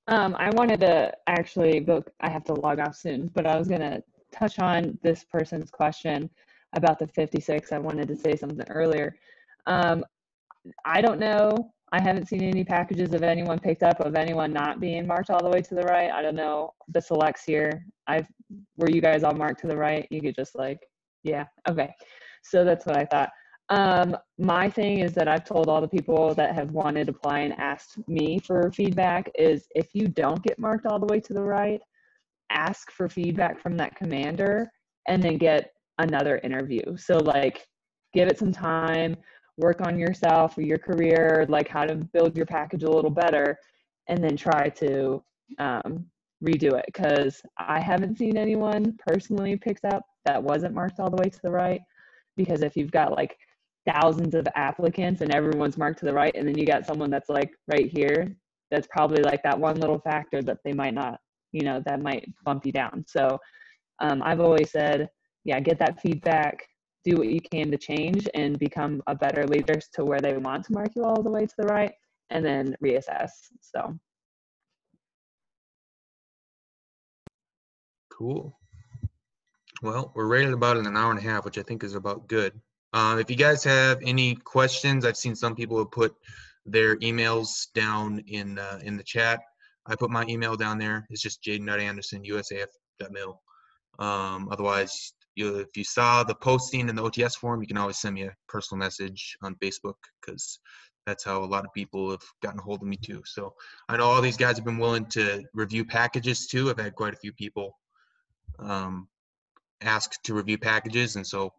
I wanted to actually I have to log off soon, but I was going to touch on this person's question about the 56. I wanted to say something earlier. I don't know. I haven't seen any packages of anyone picked up of anyone not being marked all the way to the right. I don't know the selects here. Were you guys all marked to the right? You could just yeah, okay. So that's what I thought. My thing is that I've told all the people that have wanted to apply and asked me for feedback is if you don't get marked all the way to the right, ask for feedback from that commander and then get another interview. So give it some time, work on yourself or your career, how to build your package a little better, and then try to redo it. Because I haven't seen anyone personally picked up that wasn't marked all the way to the right. Because if you've got thousands of applicants and everyone's marked to the right, and then you got someone that's right here, that's probably that one little factor that they might not, that might bump you down. So I've always said, yeah, get that feedback, do what you can to change and become a better leader to where they want to mark you all the way to the right, and then reassess. So cool. Well, we're rated about an hour and a half, which I think is about good. If you guys have any questions, I've seen some people have put their emails down in the chat. I put my email down there. It's just jaden.anderson@usaf.mil. Otherwise, if you saw the posting in the OTS forum, you can always send me a personal message on Facebook, because that's how a lot of people have gotten a hold of me too. So I know all these guys have been willing to review packages too. I've had quite a few people ask to review packages, and so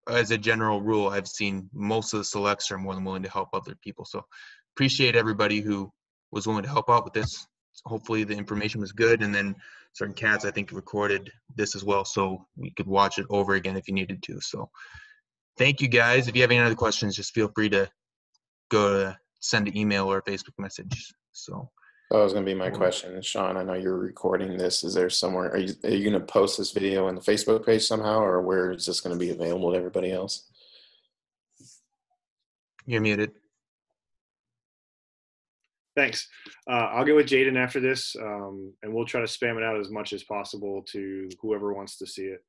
as a general rule, I've seen most of the selects are more than willing to help other people. So appreciate everybody who was willing to help out with this. Hopefully the information was good, and then certain cats I think recorded this as well, so we could watch it over again if you needed to. So thank you guys. If you have any other questions, just feel free to send an email or a Facebook message. So that was going to be my question, Sean. I know you're recording this. Is there somewhere? Are you going to post this video on the Facebook page somehow, or where is this going to be available to everybody else? You're muted. Thanks. I'll get with Jaden after this, and we'll try to spam it out as much as possible to whoever wants to see it.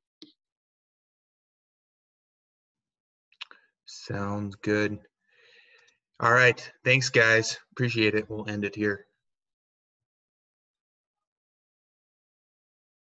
Sounds good. All right. Thanks, guys. Appreciate it. We'll end it here.